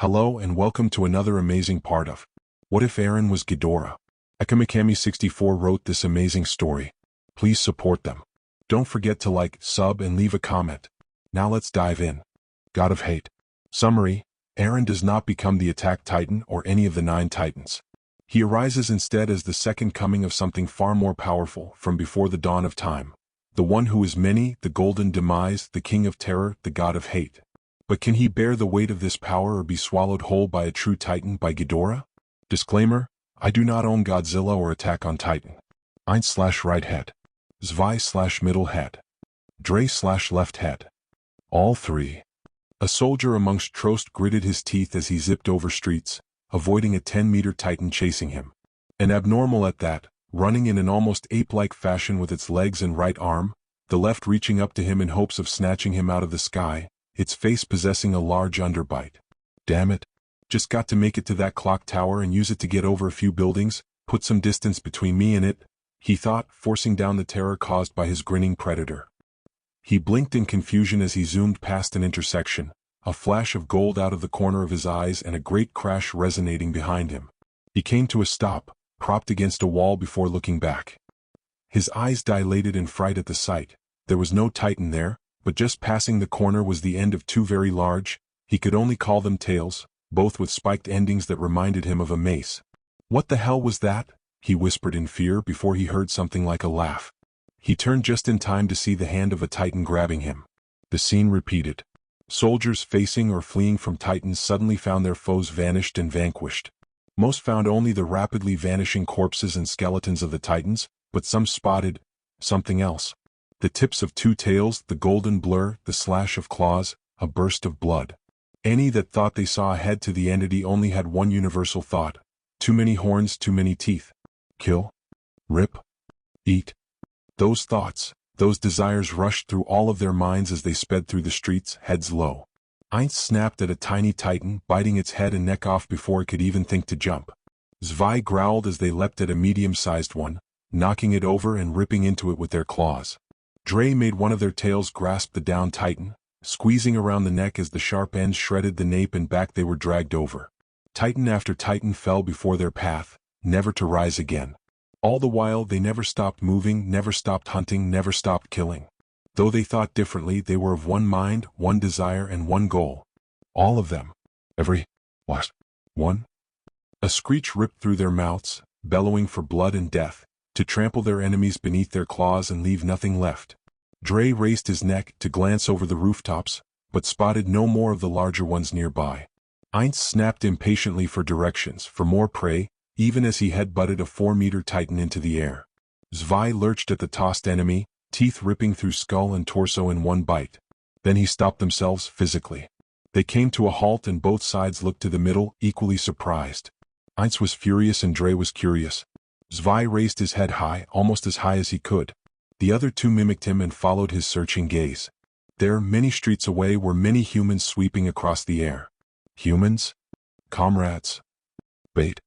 Hello and welcome to another amazing part of What If Eren Was Ghidorah? Ekamikami64 wrote this amazing story. Please support them. Don't forget to like, sub, and leave a comment. Now let's dive in. God of Hate. Summary: Eren does not become the Attack Titan or any of the 9 Titans. He arises instead as the second coming of something far more powerful from before the dawn of time. The one who is many, the Golden Demise, the King of Terror, the God of Hate. But can he bear the weight of this power or be swallowed whole by a true Titan, by Ghidorah? Disclaimer: I do not own Godzilla or Attack on Titan. 1/right head. Zwei/middle head. Dre/left head. All 3. A soldier amongst Trost gritted his teeth as he zipped over streets, avoiding a 10-meter Titan chasing him. And abnormal at that, running in an almost ape-like fashion with its legs and right arm, the left reaching up to him in hopes of snatching him out of the sky, its face possessing a large underbite. Damn it. Just got to make it to that clock tower and use it to get over a few buildings, put some distance between me and it, he thought, forcing down the terror caused by his grinning predator. He blinked in confusion as he zoomed past an intersection, a flash of gold out of the corner of his eyes and a great crash resonating behind him. He came to a stop, propped against a wall before looking back. His eyes dilated in fright at the sight. There was no Titan there, but just passing the corner was the end of 2 very large, he could only call them tails, both with spiked endings that reminded him of a mace. What the hell was that? He whispered in fear before he heard something like a laugh. He turned just in time to see the hand of a Titan grabbing him. The scene repeated. Soldiers facing or fleeing from Titans suddenly found their foes vanished and vanquished. Most found only the rapidly vanishing corpses and skeletons of the Titans, but some spotted something else. The tips of 2 tails, the golden blur, the slash of claws, a burst of blood. Any that thought they saw a head to the entity only had one universal thought: too many horns, too many teeth. Kill? Rip? Eat? Those thoughts, those desires rushed through all of their minds as they sped through the streets, heads low. Eins snapped at a tiny Titan, biting its head and neck off before it could even think to jump. Zwei growled as they leapt at a medium-sized one, knocking it over and ripping into it with their claws. Dre made one of their tails grasp the downed Titan, squeezing around the neck as the sharp ends shredded the nape and back they were dragged over. Titan after Titan fell before their path, never to rise again. All the while they never stopped moving, never stopped hunting, never stopped killing. Though they thought differently, they were of one mind, one desire, and one goal. All of them. Every one. A screech ripped through their mouths, bellowing for blood and death, to trample their enemies beneath their claws and leave nothing left. Dre raised his neck to glance over the rooftops, but spotted no more of the larger ones nearby. Eins snapped impatiently for directions, for more prey, even as he head-butted a 4-meter Titan into the air. Zwei lurched at the tossed enemy, teeth ripping through skull and torso in one bite. Then he stopped themselves physically. They came to a halt and both sides looked to the middle, equally surprised. Eins was furious and Dre was curious. Zwei raised his head high, almost as high as he could. The other 2 mimicked him and followed his searching gaze. There, many streets away, were many humans sweeping across the air. Humans? Comrades? Bait?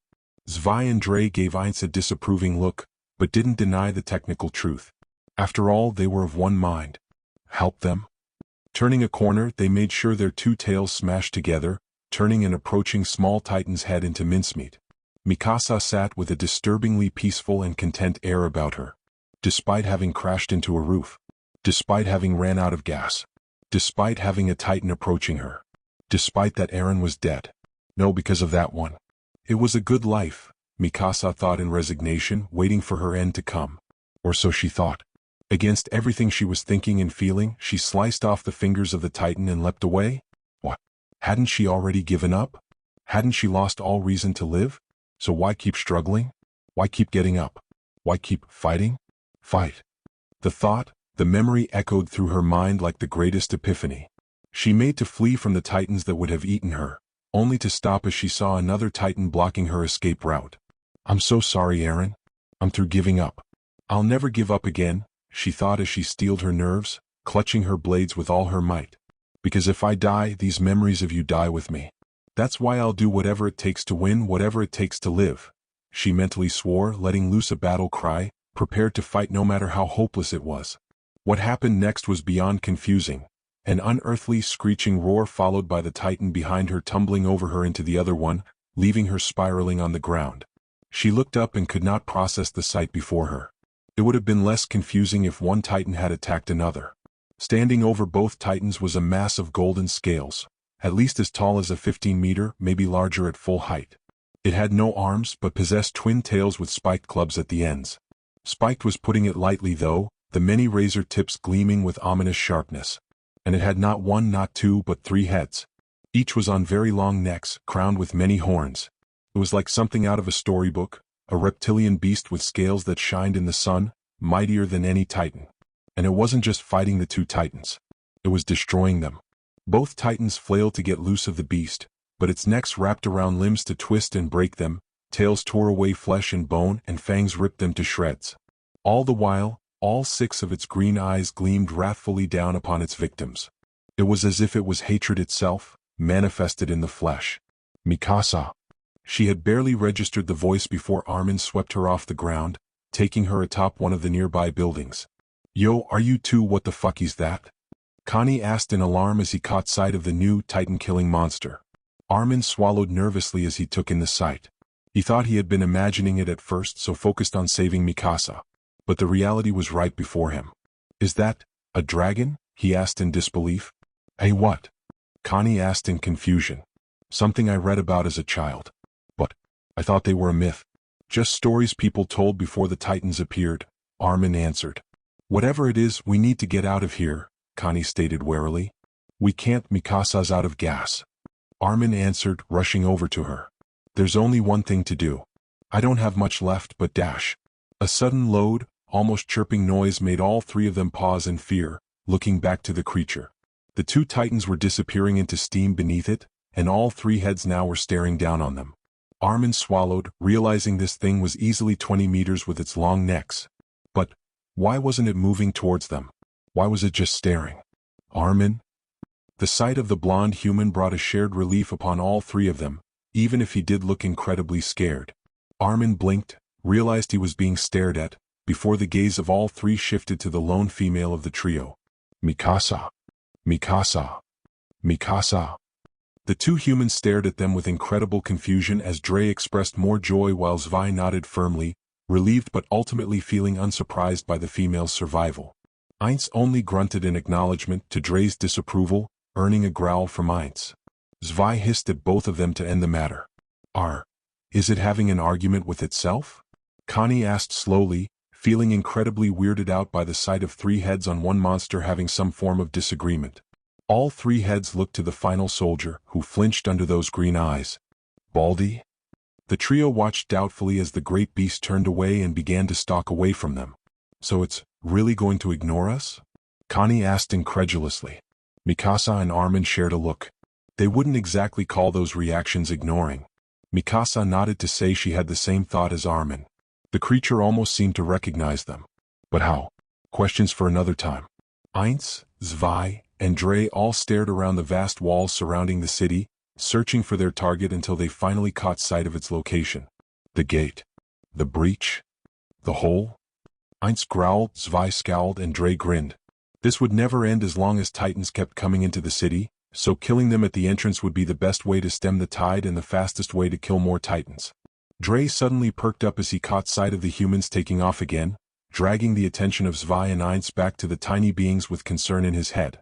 Zwei and Dre gave Eins a disapproving look, but didn't deny the technical truth. After all, they were of one mind. Help them? Turning a corner, they made sure their 2 tails smashed together, turning an approaching small Titan's head into mincemeat. Mikasa sat with a disturbingly peaceful and content air about her. Despite having crashed into a roof. Despite having ran out of gas. Despite having a Titan approaching her. Despite that Eren was dead. No, because of that one. It was a good life, Mikasa thought in resignation, waiting for her end to come. Or so she thought. Against everything she was thinking and feeling, she sliced off the fingers of the Titan and leapt away? What? Hadn't she already given up? Hadn't she lost all reason to live? So why keep struggling? Why keep getting up? Why keep fighting? Fight. The thought, the memory echoed through her mind like the greatest epiphany. She made to flee from the Titans that would have eaten her, only to stop as she saw another Titan blocking her escape route. I'm so sorry, Eren. I'm through giving up. I'll never give up again, she thought as she steeled her nerves, clutching her blades with all her might. Because if I die, these memories of you die with me. That's why I'll do whatever it takes to win, whatever it takes to live. She mentally swore, letting loose a battle cry, prepared to fight no matter how hopeless it was. What happened next was beyond confusing. An unearthly screeching roar followed by the titan behind her tumbling over her into the other one, leaving her spiraling on the ground. She looked up and could not process the sight before her. It would have been less confusing if one titan had attacked another. Standing over both titans was a mass of golden scales, at least as tall as a 15-meter, maybe larger at full height. It had no arms but possessed twin tails with spiked clubs at the ends. Spiked was putting it lightly though, the many razor tips gleaming with ominous sharpness. And it had not one, not two, but 3 heads. Each was on very long necks, crowned with many horns. It was like something out of a storybook, a reptilian beast with scales that shined in the sun, mightier than any titan. And it wasn't just fighting the 2 titans. It was destroying them. Both titans flailed to get loose of the beast, but its necks wrapped around limbs to twist and break them, tails tore away flesh and bone, and fangs ripped them to shreds. All the while, all 6 of its green eyes gleamed wrathfully down upon its victims. It was as if it was hatred itself, manifested in the flesh. Mikasa. She had barely registered the voice before Armin swept her off the ground, taking her atop one of the nearby buildings. "Yo, are you two? What the fuck is that?" Connie asked in alarm as he caught sight of the new titan-killing monster. Armin swallowed nervously as he took in the sight. He thought he had been imagining it at first, so focused on saving Mikasa. But the reality was right before him. "Is that a dragon?" he asked in disbelief. "Hey, what?" Connie asked in confusion. "Something I read about as a child. But I thought they were a myth. Just stories people told before the Titans appeared," Armin answered. "Whatever it is, we need to get out of here," Connie stated warily. "We can't, Mikasa's out of gas." Armin answered, rushing over to her. "There's only one thing to do. I don't have much left but dash." A sudden loud, almost chirping noise made all 3 of them pause in fear, looking back to the creature. The 2 titans were disappearing into steam beneath it, and all 3 heads now were staring down on them. Armin swallowed, realizing this thing was easily 20 meters with its long necks. But why wasn't it moving towards them? Why was it just staring? Armin? The sight of the blonde human brought a shared relief upon all 3 of them, even if he did look incredibly scared. Armin blinked, realized he was being stared at, before the gaze of all 3 shifted to the lone female of the trio. "Mikasa. Mikasa. Mikasa." The 2 humans stared at them with incredible confusion as Dre expressed more joy while Zwei nodded firmly, relieved but ultimately feeling unsurprised by the female's survival. Eins only grunted in acknowledgement to Dre's disapproval, earning a growl from Eins. Zwei hissed at both of them to end the matter. Is it having an argument with itself?" Connie asked slowly, feeling incredibly weirded out by the sight of 3 heads on one monster having some form of disagreement. All 3 heads looked to the final soldier, who flinched under those green eyes. "Baldy?" The trio watched doubtfully as the great beast turned away and began to stalk away from them. "So it's really going to ignore us?" Connie asked incredulously. Mikasa and Armin shared a look. They wouldn't exactly call those reactions ignoring. Mikasa nodded to say she had the same thought as Armin. The creature almost seemed to recognize them. But how? Questions for another time. Eins, Zwei, and Dre all stared around the vast walls surrounding the city, searching for their target until they finally caught sight of its location. The gate. The breach. The hole. Eins growled, Zwei scowled, and Dre grinned. This would never end as long as Titans kept coming into the city, so killing them at the entrance would be the best way to stem the tide and the fastest way to kill more Titans. Dre suddenly perked up as he caught sight of the humans taking off again, dragging the attention of Zwei and Eins back to the tiny beings with concern in his head.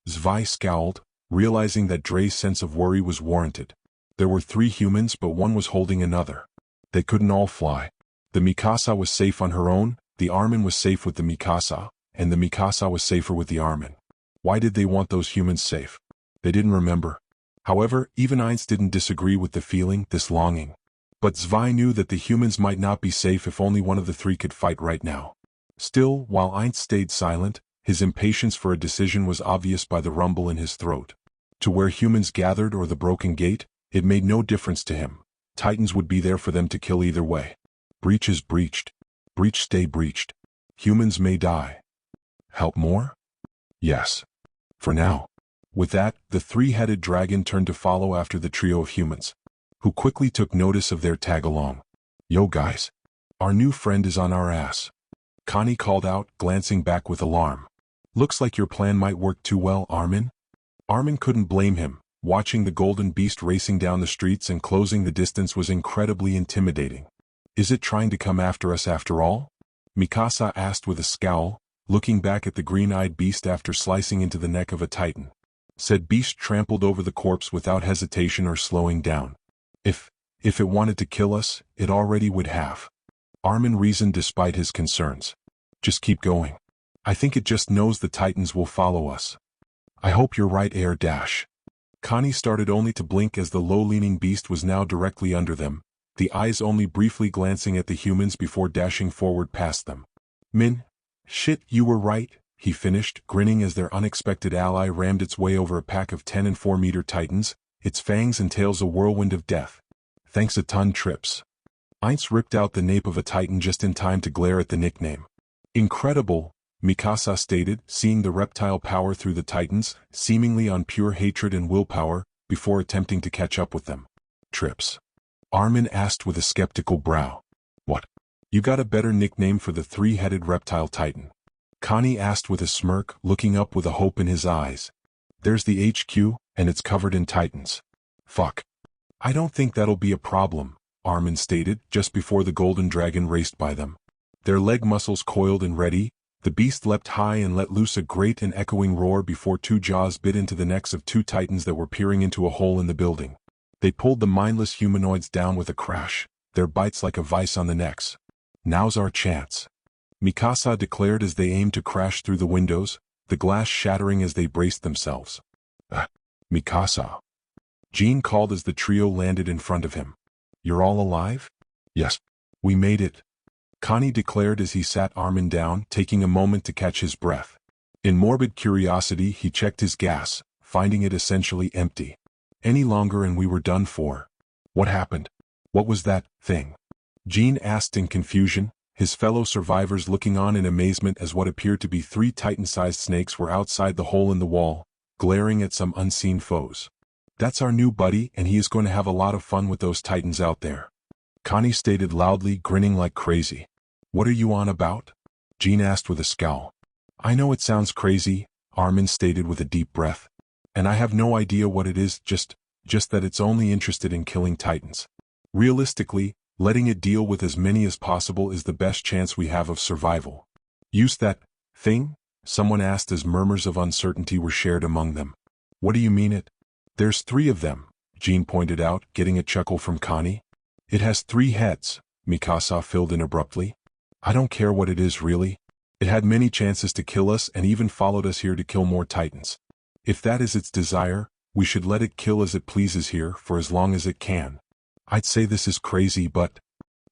Zwei scowled, realizing that Dre's sense of worry was warranted. There were 3 humans, but one was holding another. They couldn't all fly. The Mikasa was safe on her own, the Armin was safe with the Mikasa, and the Mikasa was safer with the Armin. Why did they want those humans safe? They didn't remember. However, even Eins didn't disagree with the feeling, this longing. But Zwei knew that the humans might not be safe if only one of the 3 could fight right now. Still, while Eins stayed silent, his impatience for a decision was obvious by the rumble in his throat. To where humans gathered or the broken gate, it made no difference to him. Titans would be there for them to kill either way. Breach is breached. Breach stay breached. Humans may die. Help more? Yes. For now. With that, the 3-headed dragon turned to follow after the trio of humans, who quickly took notice of their tag-along. "Yo guys. Our new friend is on our ass," Connie called out, glancing back with alarm. Looks like your plan might work too well, Armin. Armin couldn't blame him. Watching the golden beast racing down the streets and closing the distance was incredibly intimidating. Is it trying to come after us after all? Mikasa asked with a scowl, looking back at the green-eyed beast after slicing into the neck of a titan. Said beast trampled over the corpse without hesitation or slowing down. If it wanted to kill us, it already would have. Armin reasoned despite his concerns. Just keep going. I think it just knows the titans will follow us. I hope you're right, Air Dash. Connie started only to blink as the low-leaning beast was now directly under them, the eyes only briefly glancing at the humans before dashing forward past them. Min, shit, you were right, he finished, grinning as their unexpected ally rammed its way over a pack of 10 and 4-meter titans, its fangs and tails a whirlwind of death. Thanks a ton, Trips. Ainz ripped out the nape of a titan just in time to glare at the nickname. Incredible, Mikasa stated, seeing the reptile power through the titans, seemingly on pure hatred and willpower, before attempting to catch up with them. Trips. Armin asked with a skeptical brow. What? You got a better nickname for the three-headed reptile titan? Connie asked with a smirk, looking up with a hope in his eyes. There's the HQ, and it's covered in titans. Fuck. I don't think that'll be a problem, Armin stated, just before the golden dragon raced by them. Their leg muscles coiled and ready, the beast leapt high and let loose a great and echoing roar before two jaws bit into the necks of two titans that were peering into a hole in the building. They pulled the mindless humanoids down with a crash, their bites like a vice on the necks. Now's our chance. Mikasa declared as they aimed to crash through the windows, the glass shattering as they braced themselves. Mikasa. Jean called as the trio landed in front of him. You're all alive? Yes. We made it. Connie declared as he sat Armin down, taking a moment to catch his breath. In morbid curiosity he checked his gas, finding it essentially empty. Any longer and we were done for. What happened? What was that thing? Jean asked in confusion, his fellow survivors looking on in amazement as what appeared to be 3 titan-sized snakes were outside the hole in the wall, glaring at some unseen foes. That's our new buddy and he is going to have a lot of fun with those titans out there. Connie stated loudly, grinning like crazy. What are you on about? Jean asked with a scowl. I know it sounds crazy, Armin stated with a deep breath. And I have no idea what it is, just that it's only interested in killing titans. Realistically, letting it deal with as many as possible is the best chance we have of survival. Use that thing? Someone asked as murmurs of uncertainty were shared among them. What do you mean it? There's 3 of them, Jean pointed out, getting a chuckle from Connie. It has 3 heads, Mikasa filled in abruptly. I don't care what it is really. It had many chances to kill us and even followed us here to kill more titans. If that is its desire, we should let it kill as it pleases here for as long as it can. I'd say this is crazy but...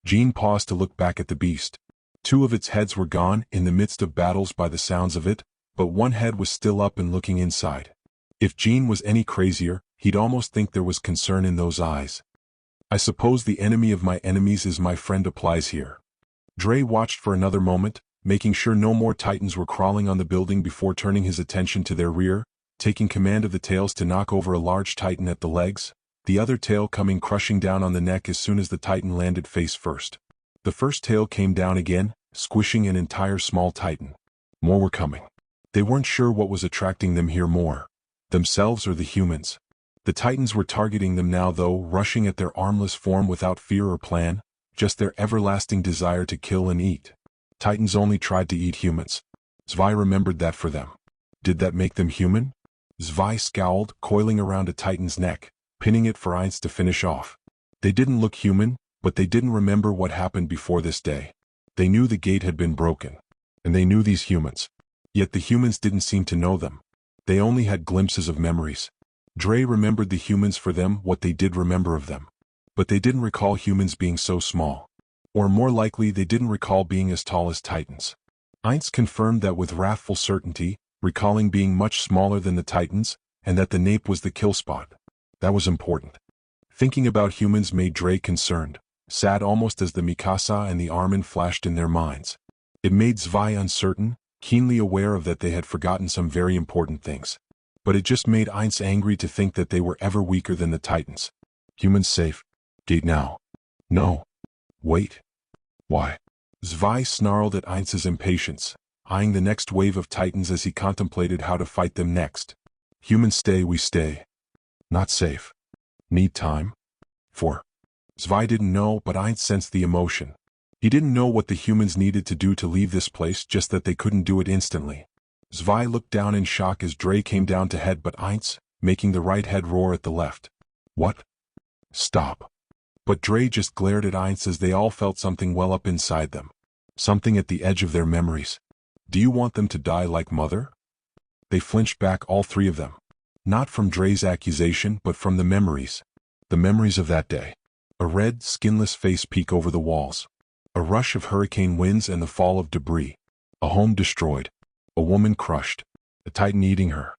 Jean paused to look back at the beast. 2 of its heads were gone in the midst of battles by the sounds of it, but 1 head was still up and looking inside. If Jean was any crazier, he'd almost think there was concern in those eyes. I suppose the enemy of my enemies is my friend applies here. Dre watched for another moment, making sure no more titans were crawling on the building before turning his attention to their rear, taking command of the tails to knock over a large titan at the legs, the other tail coming crushing down on the neck as soon as the titan landed face first. The first tail came down again, squishing an entire small titan. More were coming. They weren't sure what was attracting them here more, themselves or the humans. The titans were targeting them now though, rushing at their armless form without fear or plan, just their everlasting desire to kill and eat. Titans only tried to eat humans. Zwei remembered that for them. Did that make them human? Zwei scowled, coiling around a titan's neck, pinning it for Ainz to finish off. They didn't look human, but they didn't remember what happened before this day. They knew the gate had been broken. And they knew these humans. Yet the humans didn't seem to know them. They only had glimpses of memories. Dre remembered the humans for them what they did remember of them. But they didn't recall humans being so small. Or more likely they didn't recall being as tall as titans. Ainz confirmed that with wrathful certainty, recalling being much smaller than the titans, and that the nape was the kill spot. That was important. Thinking about humans made Dre concerned, sad almost as the Mikasa and the Armin flashed in their minds. It made Zwei uncertain, keenly aware of that they had forgotten some very important things. But it just made Ainz angry to think that they were ever weaker than the titans. Humans safe. Gate now. No. Wait. Why? Zwei snarled at Ainz's impatience. eyeing the next wave of titans as he contemplated how to fight them next. Humans stay, we stay. Not safe. Need time? For Zwei didn't know, but Ainz sensed the emotion. He didn't know what the humans needed to do to leave this place, just that they couldn't do it instantly. Zwei looked down in shock as Dre came down to head but Ainz, making the right head roar at the left. What? Stop. But Dre just glared at Ainz as they all felt something well up inside them. Something at the edge of their memories. Do you want them to die like Mother? They flinched back, all three of them. Not from Dre's accusation, but from the memories. The memories of that day. A red, skinless face peek over the walls. A rush of hurricane winds and the fall of debris. A home destroyed. A woman crushed. A titan eating her.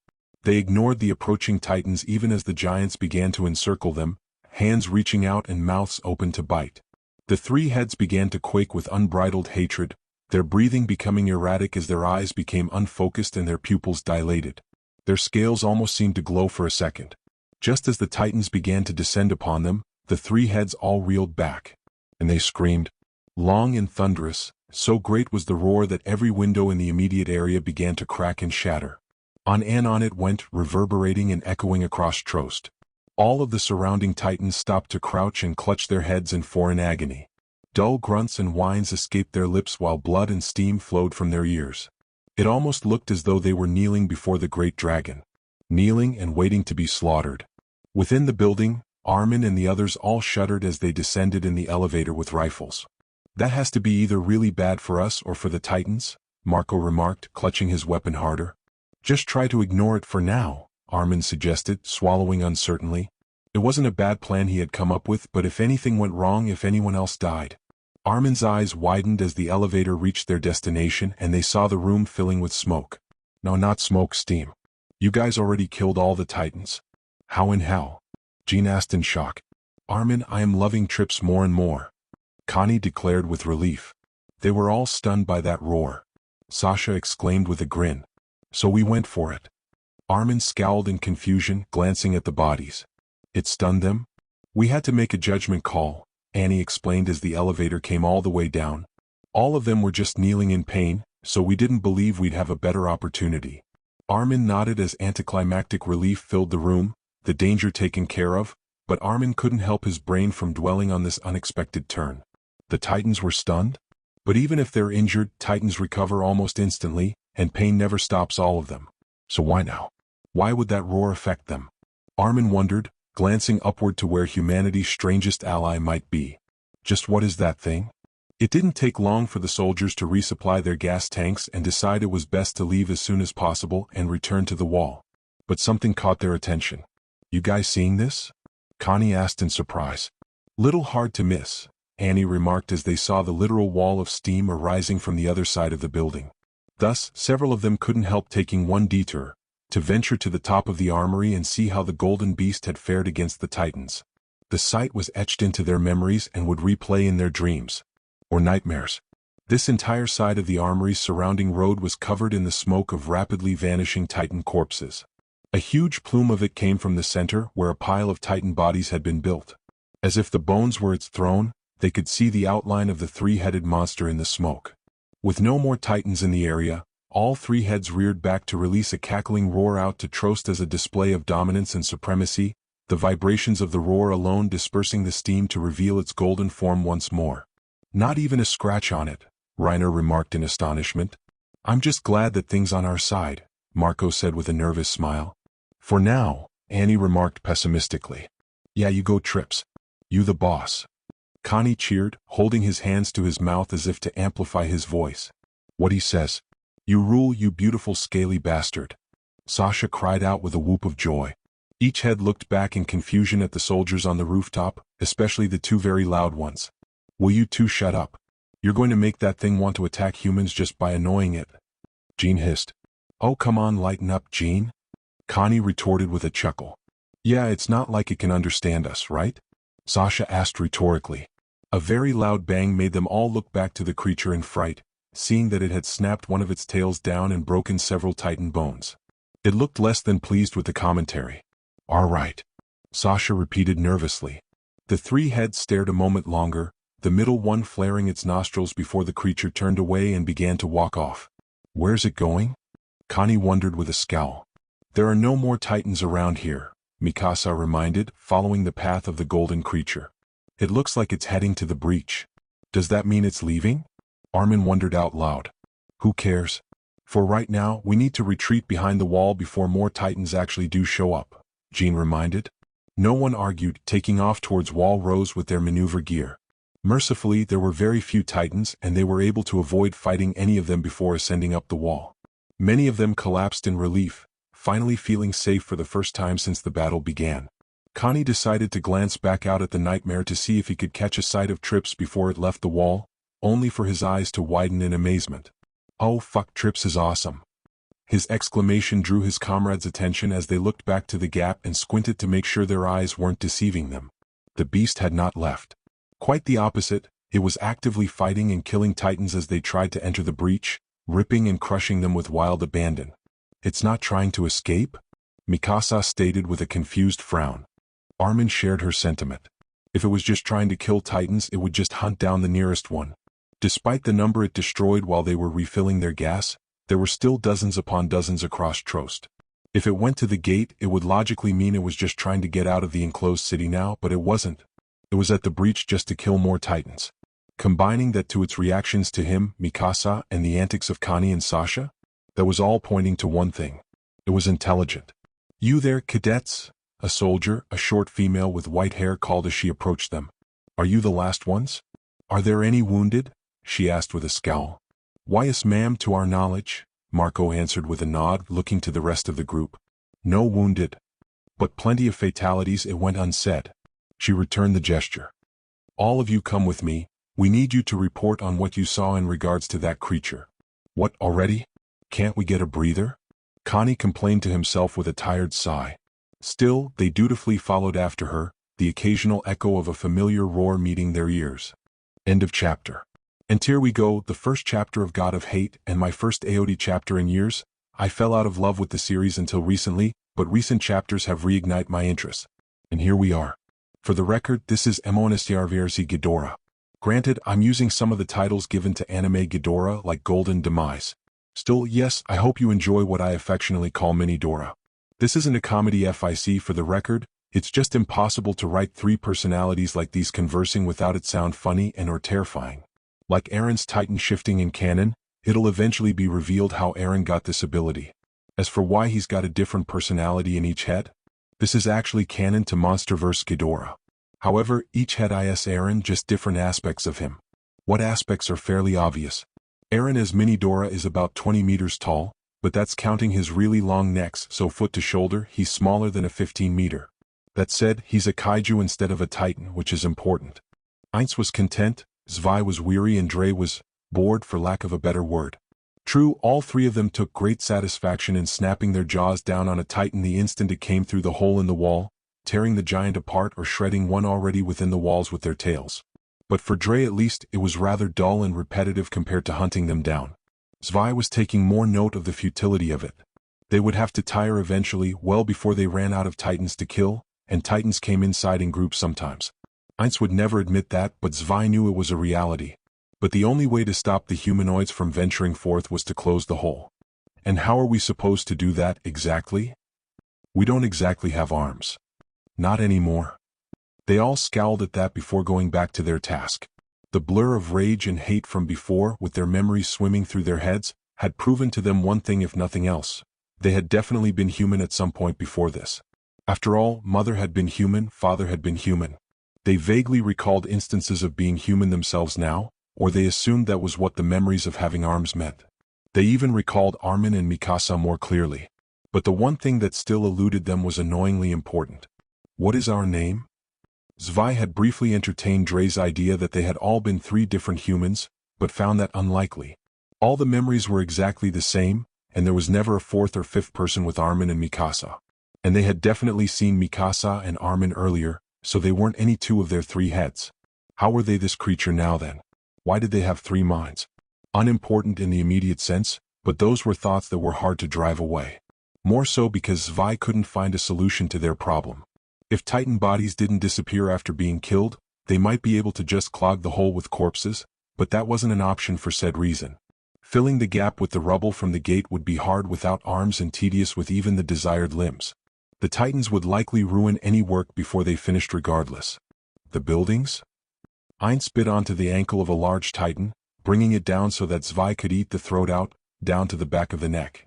They ignored the approaching titans even as the giants began to encircle them, hands reaching out and mouths open to bite. The three heads began to quake with unbridled hatred, their breathing becoming erratic as their eyes became unfocused and their pupils dilated. Their scales almost seemed to glow for a second. Just as the titans began to descend upon them, the three heads all reeled back. And they screamed. Long and thunderous, so great was the roar that every window in the immediate area began to crack and shatter. On and on it went, reverberating and echoing across Trost. All of the surrounding titans stopped to crouch and clutch their heads in foreign agony. Dull grunts and whines escaped their lips while blood and steam flowed from their ears. It almost looked as though they were kneeling before the great dragon. Kneeling and waiting to be slaughtered. Within the building, Armin and the others all shuddered as they descended in the elevator with rifles. That has to be either really bad for us or for the titans, Marco remarked, clutching his weapon harder. Just try to ignore it for now, Armin suggested, swallowing uncertainly. It wasn't a bad plan he had come up with, but if anything went wrong, if anyone else died. Armin's eyes widened as the elevator reached their destination and they saw the room filling with smoke. No, not smoke, steam. You guys already killed all the titans. How in hell? Jean asked in shock. Armin, I am loving trips more and more. Connie declared with relief. They were all stunned by that roar. Sasha exclaimed with a grin. So we went for it. Armin scowled in confusion, glancing at the bodies. It stunned them? We had to make a judgment call, Annie explained as the elevator came all the way down. All of them were just kneeling in pain, so we didn't believe we'd have a better opportunity. Armin nodded as anticlimactic relief filled the room, the danger taken care of, but Armin couldn't help his brain from dwelling on this unexpected turn. The titans were stunned? But even if they're injured, titans recover almost instantly, and pain never stops all of them. So why now? Why would that roar affect them? Armin wondered, glancing upward to where humanity's strangest ally might be. Just what is that thing? It didn't take long for the soldiers to resupply their gas tanks and decide it was best to leave as soon as possible and return to the wall. But something caught their attention. You guys seeing this? Connie asked in surprise. Little hard to miss, Annie remarked as they saw the literal wall of steam arising from the other side of the building. Thus, several of them couldn't help taking one detour, to venture to the top of the armory and see how the golden beast had fared against the titans. The sight was etched into their memories and would replay in their dreams. Or nightmares. This entire side of the armory's surrounding road was covered in the smoke of rapidly vanishing titan corpses. A huge plume of it came from the center where a pile of titan bodies had been built. As if the bones were its throne, they could see the outline of the three-headed monster in the smoke. With no more titans in the area, all three heads reared back to release a cackling roar out to Trost as a display of dominance and supremacy, the vibrations of the roar alone dispersing the steam to reveal its golden form once more. Not even a scratch on it, Reiner remarked in astonishment. I'm just glad that thing's on our side, Marco said with a nervous smile. For now, Annie remarked pessimistically. Yeah, you go Trips. You the boss. Connie cheered, holding his hands to his mouth as if to amplify his voice. What he says. You rule, you beautiful scaly bastard. Sasha cried out with a whoop of joy. Each head looked back in confusion at the soldiers on the rooftop, especially the two very loud ones. Will you two shut up? You're going to make that thing want to attack humans just by annoying it. Jean hissed. Oh, come on, lighten up, Jean. Connie retorted with a chuckle. Yeah, it's not like it can understand us, right? Sasha asked rhetorically. A very loud bang made them all look back to the creature in fright, seeing that it had snapped one of its tails down and broken several titan bones. It looked less than pleased with the commentary. All right. Sasha repeated nervously. The three heads stared a moment longer, the middle one flaring its nostrils before the creature turned away and began to walk off. Where's it going? Connie wondered with a scowl. There are no more titans around here, Mikasa reminded, following the path of the golden creature. It looks like it's heading to the breach. Does that mean it's leaving? Armin wondered out loud. Who cares? For right now, we need to retreat behind the wall before more titans actually do show up, Jean reminded. No one argued, taking off towards Wall Rose with their maneuver gear. Mercifully, there were very few titans, and they were able to avoid fighting any of them before ascending up the wall. Many of them collapsed in relief, finally feeling safe for the first time since the battle began. Connie decided to glance back out at the nightmare to see if he could catch a sight of Trips before it left the wall, only for his eyes to widen in amazement. Oh fuck, Trips is awesome. His exclamation drew his comrades' attention as they looked back to the gap and squinted to make sure their eyes weren't deceiving them. The beast had not left. Quite the opposite, it was actively fighting and killing titans as they tried to enter the breach, ripping and crushing them with wild abandon. It's not trying to escape? Mikasa stated with a confused frown. Armin shared her sentiment. If it was just trying to kill titans, it would just hunt down the nearest one. Despite the number it destroyed while they were refilling their gas, there were still dozens upon dozens across Trost. If it went to the gate, it would logically mean it was just trying to get out of the enclosed city now, but it wasn't. It was at the breach just to kill more titans. Combining that to its reactions to him, Mikasa, and the antics of Connie and Sasha, that was all pointing to one thing. It was intelligent. You there, cadets? A soldier, a short female with white hair, called as she approached them. Are you the last ones? Are there any wounded? She asked with a scowl. Why, yes, ma'am, to our knowledge, Marco answered with a nod, looking to the rest of the group. No wounded. But plenty of fatalities, it went unsaid. She returned the gesture. All of you come with me. We need you to report on what you saw in regards to that creature. What, already? Can't we get a breather? Connie complained to himself with a tired sigh. Still, they dutifully followed after her, the occasional echo of a familiar roar meeting their ears. End of chapter. And here we go, the first chapter of God of Hate, and my first AOD chapter in years. I fell out of love with the series until recently, but recent chapters have reignited my interest. And here we are. For the record, this is MONSTRVRC Ghidorah. Granted, I'm using some of the titles given to anime Ghidorah like Golden Demise. Still, yes, I hope you enjoy what I affectionately call Mini Dora. This isn't a comedy FIC for the record, it's just impossible to write three personalities like these conversing without it sound funny and or terrifying. Like Eren's Titan shifting in canon, it'll eventually be revealed how Eren got this ability. As for why he's got a different personality in each head, this is actually canon to Monsterverse Ghidorah. However, each head is Eren, just different aspects of him. What aspects are fairly obvious? Eren as Mini Dora is about 20 meters tall, but that's counting his really long necks, so foot to shoulder, he's smaller than a 15-meter. That said, he's a kaiju instead of a titan, which is important. Heinz was content, Zwei was weary, and Dre was bored, for lack of a better word. True, all three of them took great satisfaction in snapping their jaws down on a titan the instant it came through the hole in the wall, tearing the giant apart or shredding one already within the walls with their tails. But for Dre at least, it was rather dull and repetitive compared to hunting them down. Zwei was taking more note of the futility of it. They would have to tire eventually, well before they ran out of titans to kill, and titans came inside in groups sometimes. Heinz would never admit that, but Zwei knew it was a reality. But the only way to stop the humanoids from venturing forth was to close the hole. And how are we supposed to do that exactly? We don't exactly have arms. Not anymore. They all scowled at that before going back to their task. The blur of rage and hate from before, with their memories swimming through their heads, had proven to them one thing if nothing else. They had definitely been human at some point before this. After all, mother had been human, father had been human. They vaguely recalled instances of being human themselves now, or they assumed that was what the memories of having arms meant. They even recalled Armin and Mikasa more clearly. But the one thing that still eluded them was annoyingly important. What is our name? Zwei had briefly entertained Dre's idea that they had all been three different humans, but found that unlikely. All the memories were exactly the same, and there was never a fourth or fifth person with Armin and Mikasa. And they had definitely seen Mikasa and Armin earlier, so they weren't any two of their three heads. How were they this creature now then? Why did they have three minds? Unimportant in the immediate sense, but those were thoughts that were hard to drive away. More so because Zwei couldn't find a solution to their problem. If Titan bodies didn't disappear after being killed, they might be able to just clog the hole with corpses, but that wasn't an option for said reason. Filling the gap with the rubble from the gate would be hard without arms and tedious with even the desired limbs. The Titans would likely ruin any work before they finished regardless. The buildings? Ein spit onto the ankle of a large Titan, bringing it down so that Zwei could eat the throat out, down to the back of the neck.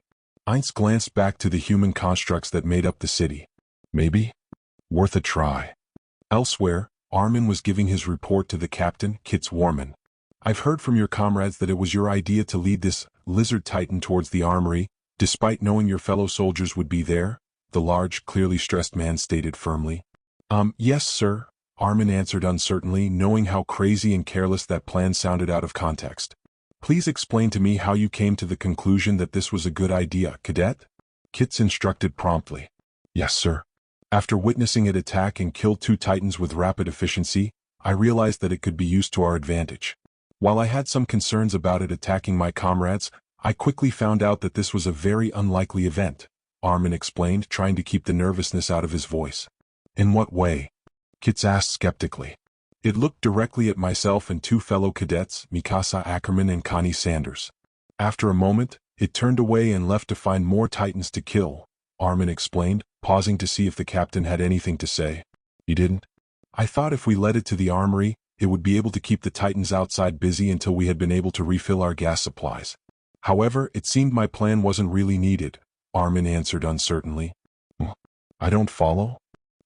Eins glanced back to the human constructs that made up the city. Maybe? Worth a try. Elsewhere, Armin was giving his report to the captain, Kitz Warman. I've heard from your comrades that it was your idea to lead this lizard Titan towards the armory, despite knowing your fellow soldiers would be there, the large, clearly stressed man stated firmly. Yes, sir, Armin answered uncertainly, knowing how crazy and careless that plan sounded out of context. Please explain to me how you came to the conclusion that this was a good idea, cadet? Kitz instructed promptly. Yes, sir. After witnessing it attack and kill 2 Titans with rapid efficiency, I realized that it could be used to our advantage. While I had some concerns about it attacking my comrades, I quickly found out that this was a very unlikely event, Armin explained, trying to keep the nervousness out of his voice. In what way? Kitz asked skeptically. It looked directly at myself and 2 fellow cadets, Mikasa Ackerman and Connie Sanders. After a moment, it turned away and left to find more Titans to kill, Armin explained, pausing to see if the captain had anything to say. You didn't? I thought if we led it to the armory, it would be able to keep the Titans outside busy until we had been able to refill our gas supplies. However, it seemed my plan wasn't really needed, Armin answered uncertainly. I don't follow?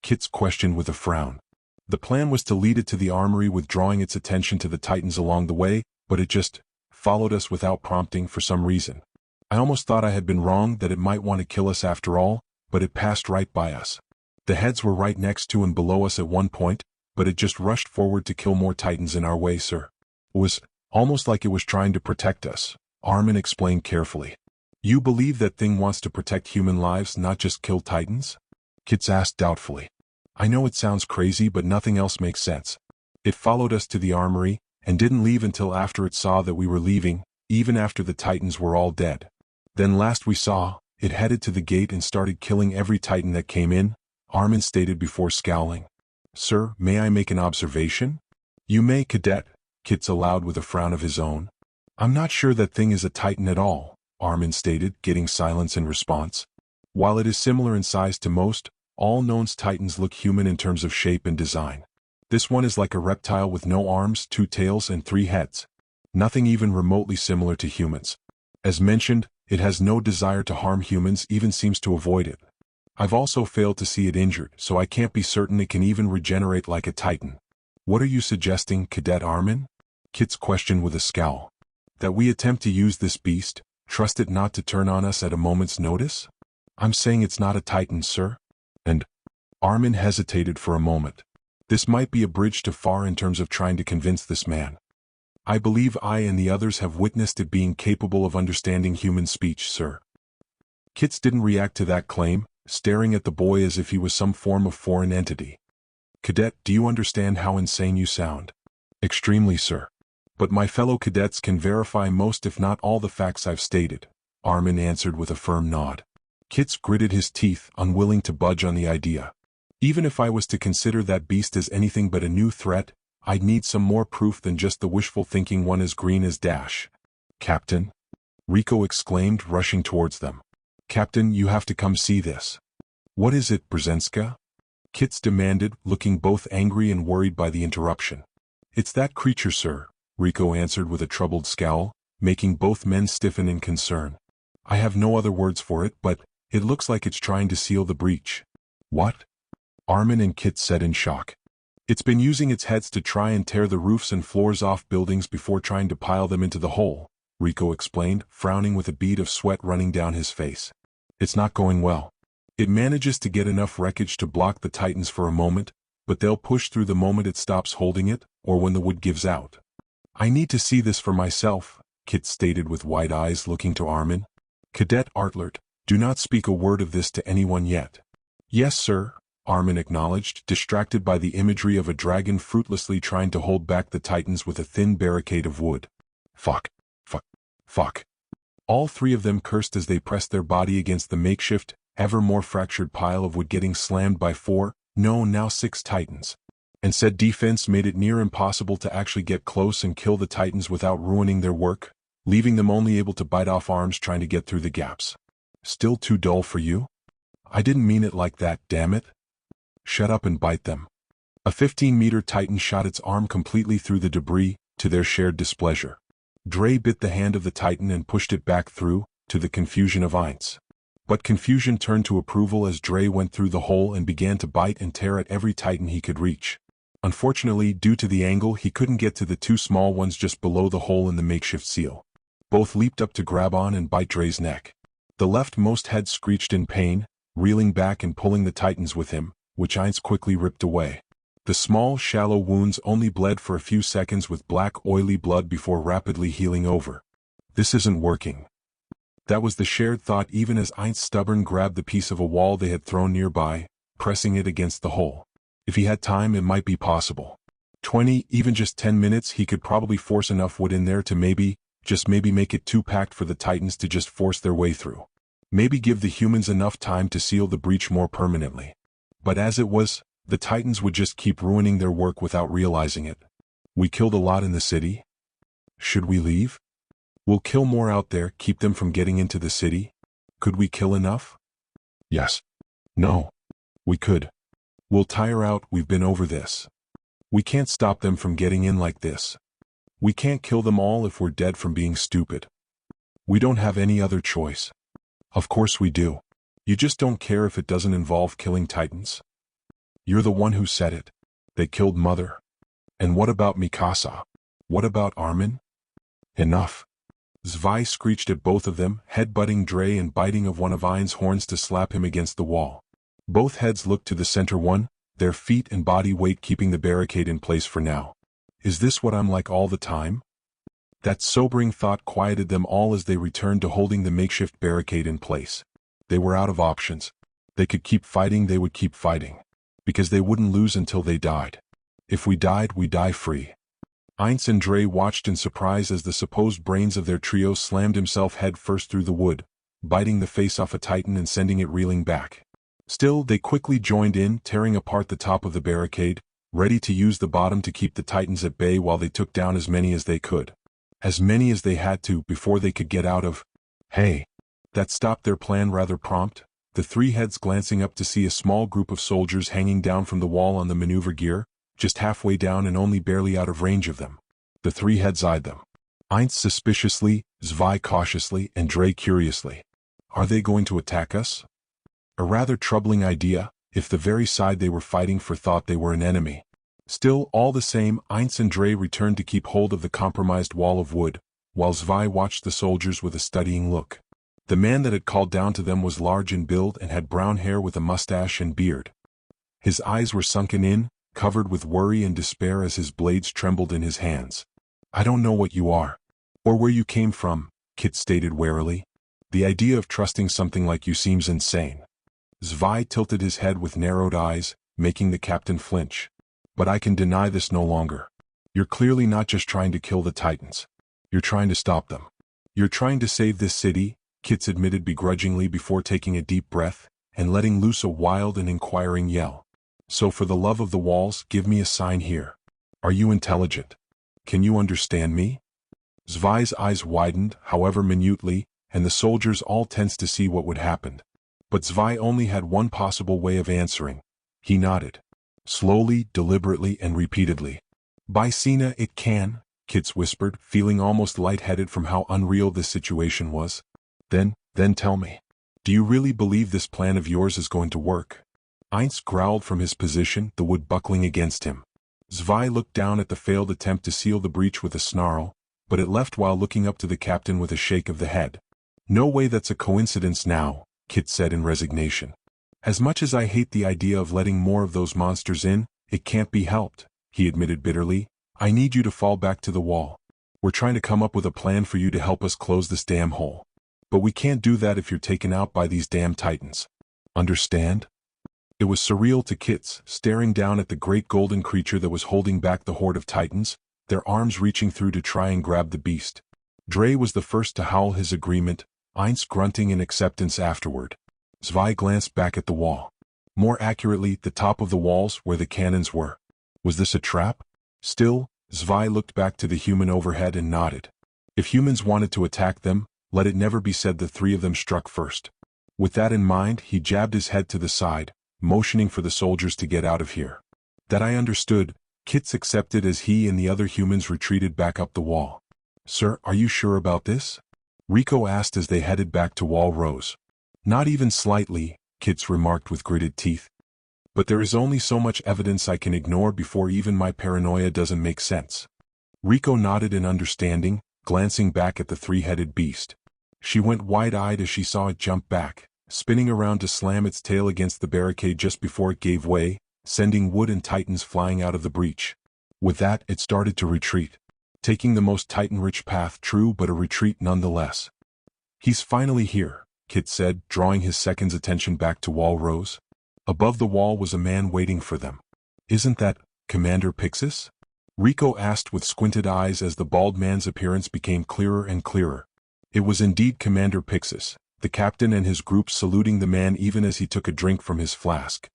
Kitz questioned with a frown. The plan was to lead it to the armory withdrawing its attention to the Titans along the way, but it just followed us without prompting for some reason. I almost thought I had been wrong, that it might want to kill us after all, but it passed right by us. The heads were right next to and below us at one point, but it just rushed forward to kill more Titans in our way, sir. It was almost like it was trying to protect us, Armin explained carefully. You believe that thing wants to protect human lives, not just kill Titans? Kitz asked doubtfully. I know it sounds crazy, but nothing else makes sense. It followed us to the armory, and didn't leave until after it saw that we were leaving, even after the Titans were all dead. Then last we saw, it headed to the gate and started killing every Titan that came in, Armin stated before scowling. Sir, may I make an observation? You may, cadet, Kitz allowed with a frown of his own. I'm not sure that thing is a Titan at all, Armin stated, getting silence in response. While it is similar in size to most, all known Titans look human in terms of shape and design. This one is like a reptile with no arms, 2 tails and 3 heads. Nothing even remotely similar to humans. As mentioned, it has no desire to harm humans, even seems to avoid it. I've also failed to see it injured, so I can't be certain it can even regenerate like a Titan. What are you suggesting, Cadet Armin? Kitz questioned with a scowl. That we attempt to use this beast, trust it not to turn on us at a moment's notice? I'm saying it's not a Titan, sir. And Armin hesitated for a moment. This might be a bridge too far in terms of trying to convince this man. I believe I and the others have witnessed it being capable of understanding human speech, sir. Kitz didn't react to that claim, staring at the boy as if he was some form of foreign entity. Cadet, do you understand how insane you sound? Extremely, sir. But my fellow cadets can verify most if not all the facts I've stated, Armin answered with a firm nod. Kitz gritted his teeth, unwilling to budge on the idea. Even if I was to consider that beast as anything but a new threat, I'd need some more proof than just the wishful thinking one as green as Dash. Captain? Rico exclaimed, rushing towards them. Captain, you have to come see this. What is it, Brzezinska? Kitz demanded, looking both angry and worried by the interruption. It's that creature, sir, Rico answered with a troubled scowl, making both men stiffen in concern. I have no other words for it, but it looks like it's trying to seal the breach. What? Armin and Kitz said in shock. It's been using its heads to try and tear the roofs and floors off buildings before trying to pile them into the hole, Rico explained, frowning with a bead of sweat running down his face. It's not going well. It manages to get enough wreckage to block the Titans for a moment, but they'll push through the moment it stops holding it, or when the wood gives out. I need to see this for myself, Kitz stated with wide eyes looking to Armin. Cadet Artlert, do not speak a word of this to anyone yet. Yes, sir, Armin acknowledged, distracted by the imagery of a dragon fruitlessly trying to hold back the Titans with a thin barricade of wood. Fuck. All 3 of them cursed as they pressed their body against the makeshift, ever more fractured pile of wood, getting slammed by 4, no, now 6 Titans. And said defense made it near impossible to actually get close and kill the Titans without ruining their work, leaving them only able to bite off arms trying to get through the gaps. Still too dull for you? I didn't mean it like that, damn it. Shut up and bite them. A 15-meter titan shot its arm completely through the debris, to their shared displeasure. Dre bit the hand of the titan and pushed it back through, to the confusion of Ainz. But confusion turned to approval as Dre went through the hole and began to bite and tear at every titan he could reach. Unfortunately, due to the angle, he couldn't get to the two small ones just below the hole in the makeshift seal. Both leaped up to grab on and bite Dre's neck. The leftmost head screeched in pain, reeling back and pulling the titans with him, which Ainz quickly ripped away. The small, shallow wounds only bled for a few seconds with black, oily blood before rapidly healing over. This isn't working. That was the shared thought even as Ainz stubborn grabbed the piece of a wall they had thrown nearby, pressing it against the hole. If he had time, it might be possible. 20, even just 10 minutes, he could probably force enough wood in there to maybe, just maybe make it too packed for the titans to just force their way through. Maybe give the humans enough time to seal the breach more permanently. But as it was, the titans would just keep ruining their work without realizing it. We killed a lot in the city. Should we leave? We'll kill more out there, keep them from getting into the city. Could we kill enough? Yes. No. We could. We'll tire out, we've been over this. We can't stop them from getting in like this. We can't kill them all if we're dead from being stupid. We don't have any other choice. Of course we do. You just don't care if it doesn't involve killing titans? You're the one who said it. They killed Mother. And what about Mikasa? What about Armin? Enough. Zwei screeched at both of them, head-butting Dre and biting of one of Ainz's horns to slap him against the wall. Both heads looked to the center one, their feet and body weight keeping the barricade in place for now. Is this what I'm like all the time? That sobering thought quieted them all as they returned to holding the makeshift barricade in place. They were out of options. They could keep fighting, they would keep fighting. Because they wouldn't lose until they died. If we died, we die free. Ainz and Dre watched in surprise as the supposed brains of their trio slammed himself head first through the wood, biting the face off a titan and sending it reeling back. Still, they quickly joined in, tearing apart the top of the barricade, ready to use the bottom to keep the titans at bay while they took down as many as they could. As many as they had to before they could get out of. Hey. That stopped their plan rather prompt, the three heads glancing up to see a small group of soldiers hanging down from the wall on the maneuver gear, just halfway down and only barely out of range of them. The three heads eyed them. Ainz suspiciously, Zwei cautiously, and Dre curiously. Are they going to attack us? A rather troubling idea, if the very side they were fighting for thought they were an enemy. Still, all the same, Ainz and Dre returned to keep hold of the compromised wall of wood, while Zwei watched the soldiers with a studying look. The man that had called down to them was large in build and had brown hair with a mustache and beard. His eyes were sunken in, covered with worry and despair as his blades trembled in his hands. I don't know what you are. Or where you came from, Kit stated warily. The idea of trusting something like you seems insane. Zwei tilted his head with narrowed eyes, making the captain flinch. But I can deny this no longer. You're clearly not just trying to kill the titans. You're trying to stop them. You're trying to save this city, Kit admitted begrudgingly before taking a deep breath, and letting loose a wild and inquiring yell. So for the love of the walls, give me a sign here. Are you intelligent? Can you understand me? Zwei's eyes widened, however minutely, and the soldiers all tensed to see what would happen. But Zwei only had one possible way of answering. He nodded. Slowly, deliberately, and repeatedly. By Cena it can, Kit whispered, feeling almost lightheaded from how unreal this situation was. Then tell me. Do you really believe this plan of yours is going to work? Ainz growled from his position, the wood buckling against him. Zwei looked down at the failed attempt to seal the breach with a snarl, but it left while looking up to the captain with a shake of the head. No way that's a coincidence now, Kit said in resignation. As much as I hate the idea of letting more of those monsters in, it can't be helped, he admitted bitterly. I need you to fall back to the wall. We're trying to come up with a plan for you to help us close this damn hole. But we can't do that if you're taken out by these damn titans. Understand? It was surreal to Kit, staring down at the great golden creature that was holding back the horde of titans, their arms reaching through to try and grab the beast. Dre was the first to howl his agreement, Ainz grunting in acceptance afterward. Zwei glanced back at the wall. More accurately, the top of the walls where the cannons were. Was this a trap? Still, Zwei looked back to the human overhead and nodded. If humans wanted to attack them, let it never be said the three of them struck first. With that in mind, he jabbed his head to the side, motioning for the soldiers to get out of here. That I understood, Kits accepted as he and the other humans retreated back up the wall. Sir, are you sure about this? Rico asked as they headed back to Wall Rose. Not even slightly, Kits remarked with gritted teeth. But there is only so much evidence I can ignore before even my paranoia doesn't make sense. Rico nodded in understanding, glancing back at the three-headed beast. She went wide-eyed as she saw it jump back, spinning around to slam its tail against the barricade just before it gave way, sending wood and titans flying out of the breach. With that, it started to retreat. Taking the most titan-rich path, true, but a retreat nonetheless. He's finally here, Kit said, drawing his second's attention back to Wall Rose. Above the wall was a man waiting for them. Isn't that Commander Pixis? Rico asked with squinted eyes as the bald man's appearance became clearer and clearer. It was indeed Commander Pixis, the captain and his group saluting the man even as he took a drink from his flask.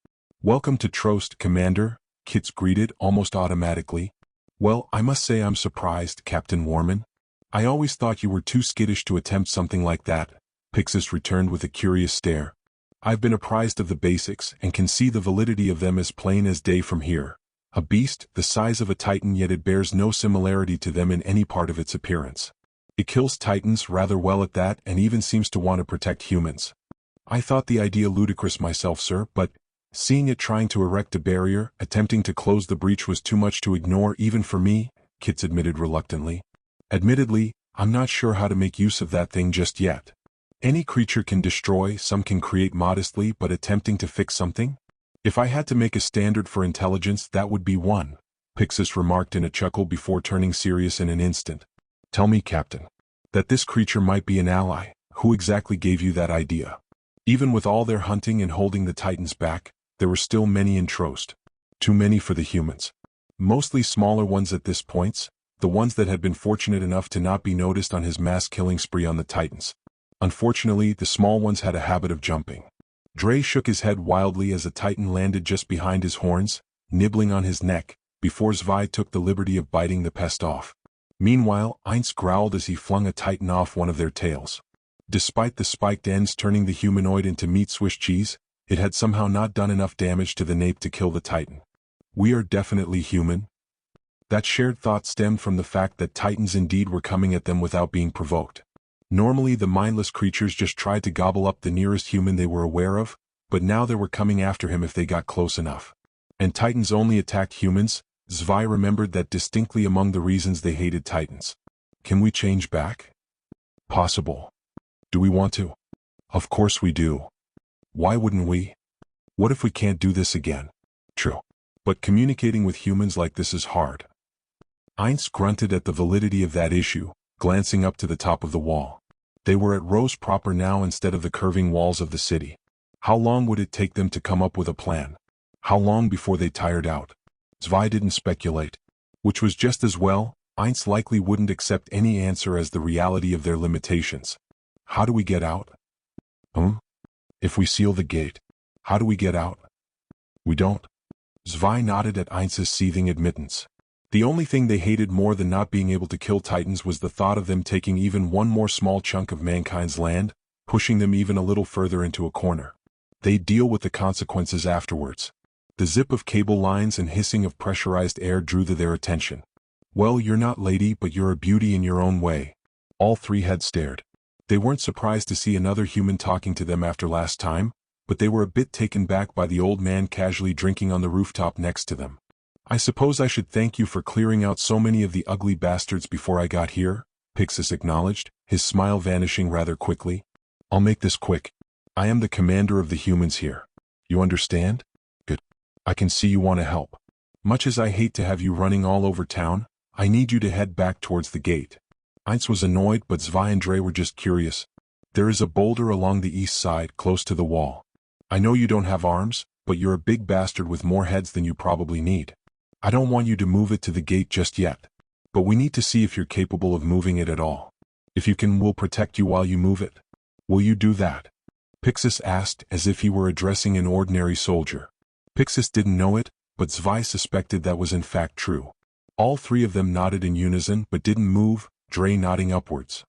Welcome to Trost, Commander, Kits greeted almost automatically. Well, I must say I'm surprised, Captain Warman. I always thought you were too skittish to attempt something like that, Pixis returned with a curious stare. I've been apprised of the basics and can see the validity of them as plain as day from here. A beast, the size of a titan, yet it bears no similarity to them in any part of its appearance. It kills titans rather well at that and even seems to want to protect humans. I thought the idea ludicrous myself, sir, but seeing it trying to erect a barrier, attempting to close the breach was too much to ignore even for me, Kits admitted reluctantly. Admittedly, I'm not sure how to make use of that thing just yet. Any creature can destroy, some can create modestly, but attempting to fix something? If I had to make a standard for intelligence, that would be 1, Pixis remarked in a chuckle before turning serious in an instant. Tell me, Captain, that this creature might be an ally. Who exactly gave you that idea? Even with all their hunting and holding the titans back, there were still many in Trost. Too many for the humans. Mostly smaller ones at this point, the ones that had been fortunate enough to not be noticed on his mass killing spree on the titans. Unfortunately, the small ones had a habit of jumping. Dre shook his head wildly as a titan landed just behind his horns, nibbling on his neck, before Zwei took the liberty of biting the pest off. Meanwhile, Einz growled as he flung a titan off one of their tails. Despite the spiked ends turning the humanoid into meat Swiss cheese, it had somehow not done enough damage to the nape to kill the titan. We are definitely human. That shared thought stemmed from the fact that titans indeed were coming at them without being provoked. Normally the mindless creatures just tried to gobble up the nearest human they were aware of, but now they were coming after him if they got close enough. And titans only attacked humans. Zwei remembered that distinctly among the reasons they hated titans. Can we change back? Possible. Do we want to? Of course we do. Why wouldn't we? What if we can't do this again? True. But communicating with humans like this is hard. Einz grunted at the validity of that issue, glancing up to the top of the wall. They were at Rose proper now instead of the curving walls of the city. How long would it take them to come up with a plan? How long before they tired out? Zwei didn't speculate. Which was just as well. Einz likely wouldn't accept any answer as the reality of their limitations. How do we get out? If we seal the gate, how do we get out? We don't. Zwei nodded at Einz's seething admittance. The only thing they hated more than not being able to kill titans was the thought of them taking even one more small chunk of mankind's land, pushing them even a little further into a corner. They'd deal with the consequences afterwards. The zip of cable lines and hissing of pressurized air drew their attention. Well, you're not lady, but you're a beauty in your own way. All three had stared. They weren't surprised to see another human talking to them after last time, but they were a bit taken back by the old man casually drinking on the rooftop next to them. I suppose I should thank you for clearing out so many of the ugly bastards before I got here, Pixis acknowledged, his smile vanishing rather quickly. I'll make this quick. I am the commander of the humans here. You understand? Good. I can see you want to help. Much as I hate to have you running all over town, I need you to head back towards the gate. Einz was annoyed, but Zwei and Dre were just curious. There is a boulder along the east side, close to the wall. I know you don't have arms, but you're a big bastard with more heads than you probably need. I don't want you to move it to the gate just yet. But we need to see if you're capable of moving it at all. If you can, we'll protect you while you move it. Will you do that? Pixis asked as if he were addressing an ordinary soldier. Pixis didn't know it, but Zwei suspected that was in fact true. All three of them nodded in unison but didn't move, Dre nodding upwards.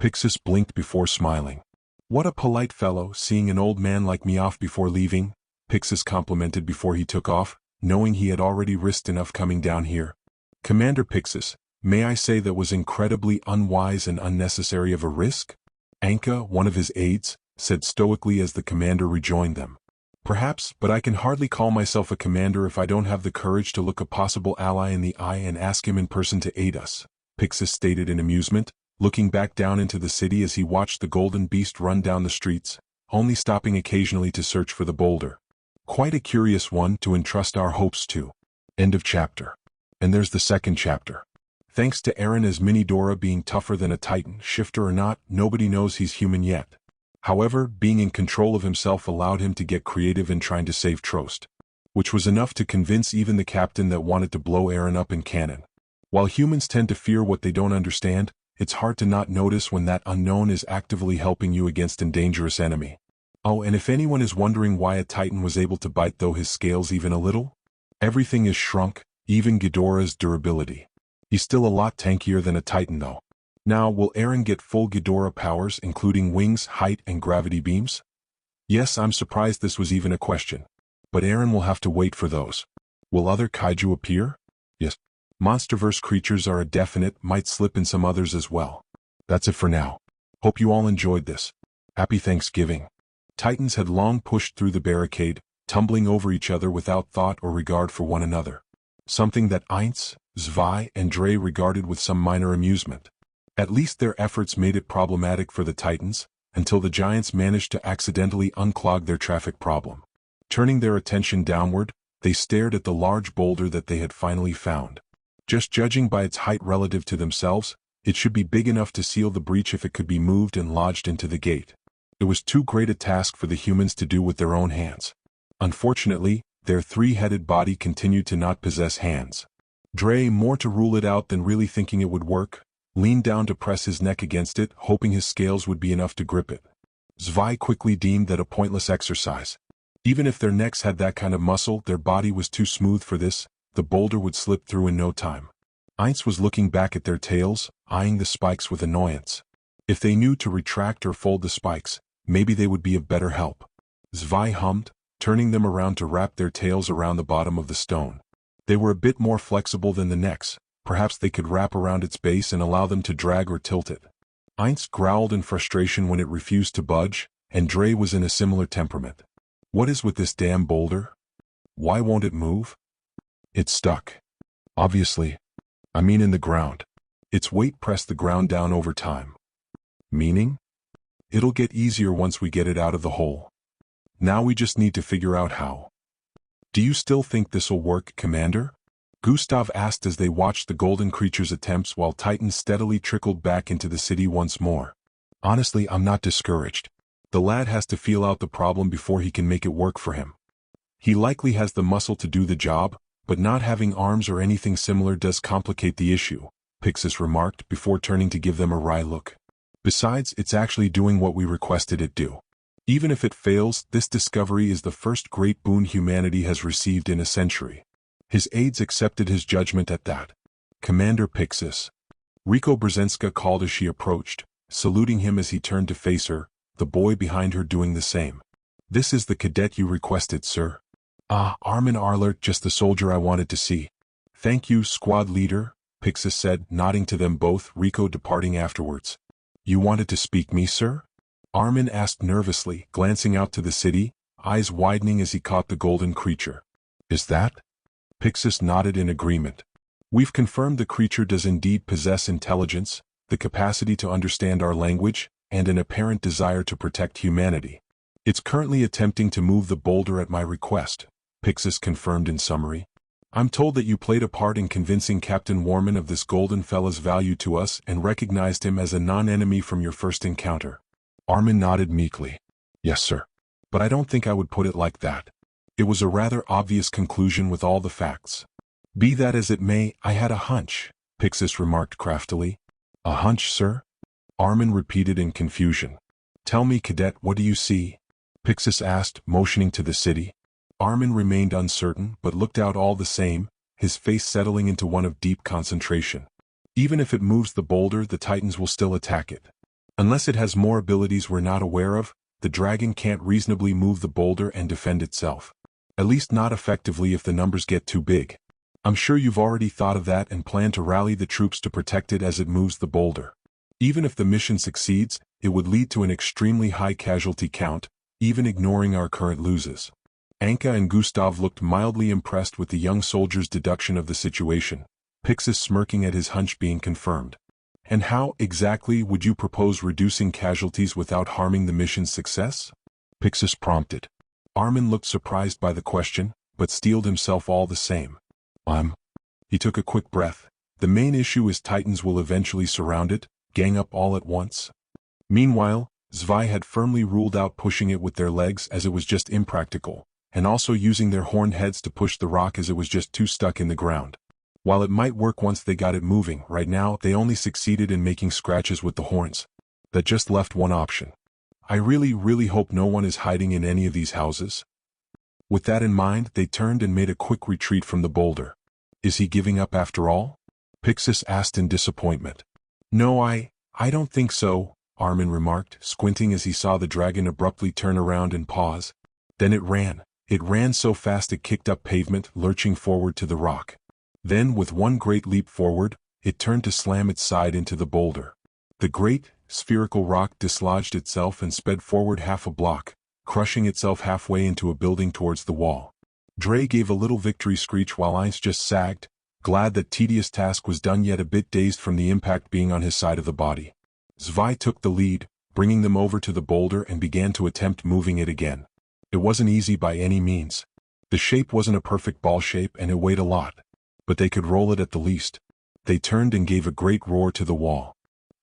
Pixis blinked before smiling. What a polite fellow, seeing an old man like me off before leaving, Pixis complimented before he took off, knowing he had already risked enough coming down here. Commander Pixis, may I say that was incredibly unwise and unnecessary of a risk? Anka, one of his aides, said stoically as the commander rejoined them. Perhaps, but I can hardly call myself a commander if I don't have the courage to look a possible ally in the eye and ask him in person to aid us, Pixis stated in amusement, looking back down into the city as he watched the golden beast run down the streets, only stopping occasionally to search for the boulder. Quite a curious one to entrust our hopes to. End of chapter. And there's the second chapter. Thanks to Eren as Ghidorah being tougher than a titan, shifter or not, nobody knows he's human yet. However, being in control of himself allowed him to get creative in trying to save Trost, which was enough to convince even the captain that wanted to blow Eren up in cannon. While humans tend to fear what they don't understand, it's hard to not notice when that unknown is actively helping you against a dangerous enemy. Oh, and if anyone is wondering why a titan was able to bite though his scales even a little, everything is shrunk, even Ghidorah's durability. He's still a lot tankier than a titan though. Now, will Eren get full Ghidorah powers including wings, height, and gravity beams? Yes, I'm surprised this was even a question. But Eren will have to wait for those. Will other kaiju appear? Yes. Monsterverse creatures are a definite, might slip in some others as well. That's it for now. Hope you all enjoyed this. Happy Thanksgiving. Titans had long pushed through the barricade, tumbling over each other without thought or regard for one another. Something that Ainz, Zwei, and Dre regarded with some minor amusement. At least their efforts made it problematic for the Titans, until the giants managed to accidentally unclog their traffic problem. Turning their attention downward, they stared at the large boulder that they had finally found. Just judging by its height relative to themselves, it should be big enough to seal the breach if it could be moved and lodged into the gate. It was too great a task for the humans to do with their own hands. Unfortunately, their three-headed body continued to not possess hands. Dre, more to rule it out than really thinking it would work, leaned down to press his neck against it, hoping his scales would be enough to grip it. Zwei quickly deemed that a pointless exercise. Even if their necks had that kind of muscle, their body was too smooth for this, the boulder would slip through in no time. Ainz was looking back at their tails, eyeing the spikes with annoyance. If they knew to retract or fold the spikes, maybe they would be of better help. Zwei hummed, turning them around to wrap their tails around the bottom of the stone. They were a bit more flexible than the necks, perhaps they could wrap around its base and allow them to drag or tilt it. Ainz growled in frustration when it refused to budge, and Dre was in a similar temperament. What is with this damn boulder? Why won't it move? It's stuck. Obviously. I mean in the ground. Its weight pressed the ground down over time. Meaning? It'll get easier once we get it out of the hole. Now we just need to figure out how. Do you still think this'll work, Commander? Gustav asked as they watched the golden creature's attempts while Titan steadily trickled back into the city once more. Honestly, I'm not discouraged. The lad has to feel out the problem before he can make it work for him. He likely has the muscle to do the job, but not having arms or anything similar does complicate the issue, Pixis remarked before turning to give them a wry look. Besides, it's actually doing what we requested it do. Even if it fails, this discovery is the first great boon humanity has received in a century. His aides accepted his judgment at that. Commander Pixis. Rico Brzezinska called as she approached, saluting him as he turned to face her, the boy behind her doing the same. This is the cadet you requested, sir. Ah, Armin Arlert, just the soldier I wanted to see. Thank you, squad leader, Pixis said, nodding to them both, Rico departing afterwards. You wanted to speak me, sir? Armin asked nervously, glancing out to the city, eyes widening as he caught the golden creature. Is that? Pixis nodded in agreement. We've confirmed the creature does indeed possess intelligence, the capacity to understand our language, and an apparent desire to protect humanity. It's currently attempting to move the boulder at my request, Pixis confirmed in summary. I'm told that you played a part in convincing Captain Warman of this golden fella's value to us and recognized him as a non-enemy from your first encounter. Armin nodded meekly. Yes, sir. But I don't think I would put it like that. It was a rather obvious conclusion with all the facts. Be that as it may, I had a hunch, Pixis remarked craftily. A hunch, sir? Armin repeated in confusion. Tell me, cadet, what do you see? Pixis asked, motioning to the city. Armin remained uncertain but looked out all the same, his face settling into one of deep concentration. Even if it moves the boulder, the Titans will still attack it. Unless it has more abilities we're not aware of, the dragon can't reasonably move the boulder and defend itself. At least not effectively if the numbers get too big. I'm sure you've already thought of that and plan to rally the troops to protect it as it moves the boulder. Even if the mission succeeds, it would lead to an extremely high casualty count, even ignoring our current losses. Anka and Gustav looked mildly impressed with the young soldier's deduction of the situation, Pixis smirking at his hunch being confirmed. And how, exactly, would you propose reducing casualties without harming the mission's success? Pixis prompted. Armin looked surprised by the question, but steeled himself all the same. He took a quick breath. The main issue is Titans will eventually surround it, gang up all at once. Meanwhile, Zwei had firmly ruled out pushing it with their legs as it was just impractical, and also using their horned heads to push the rock as it was just too stuck in the ground. While it might work once they got it moving, right now they only succeeded in making scratches with the horns. That just left one option. I really hope no one is hiding in any of these houses. With that in mind, they turned and made a quick retreat from the boulder. Is he giving up after all? Pixis asked in disappointment. No, I don't think so, Armin remarked, squinting as he saw the dragon abruptly turn around and pause. Then it ran. It ran so fast it kicked up pavement, lurching forward to the rock. Then, with one great leap forward, it turned to slam its side into the boulder. The great, spherical rock dislodged itself and sped forward half a block, crushing itself halfway into a building towards the wall. Dre gave a little victory screech while Heinz just sagged, glad that tedious task was done yet a bit dazed from the impact being on his side of the body. Zwei took the lead, bringing them over to the boulder and began to attempt moving it again. It wasn't easy by any means. The shape wasn't a perfect ball shape and it weighed a lot. But they could roll it at the least. They turned and gave a great roar to the wall.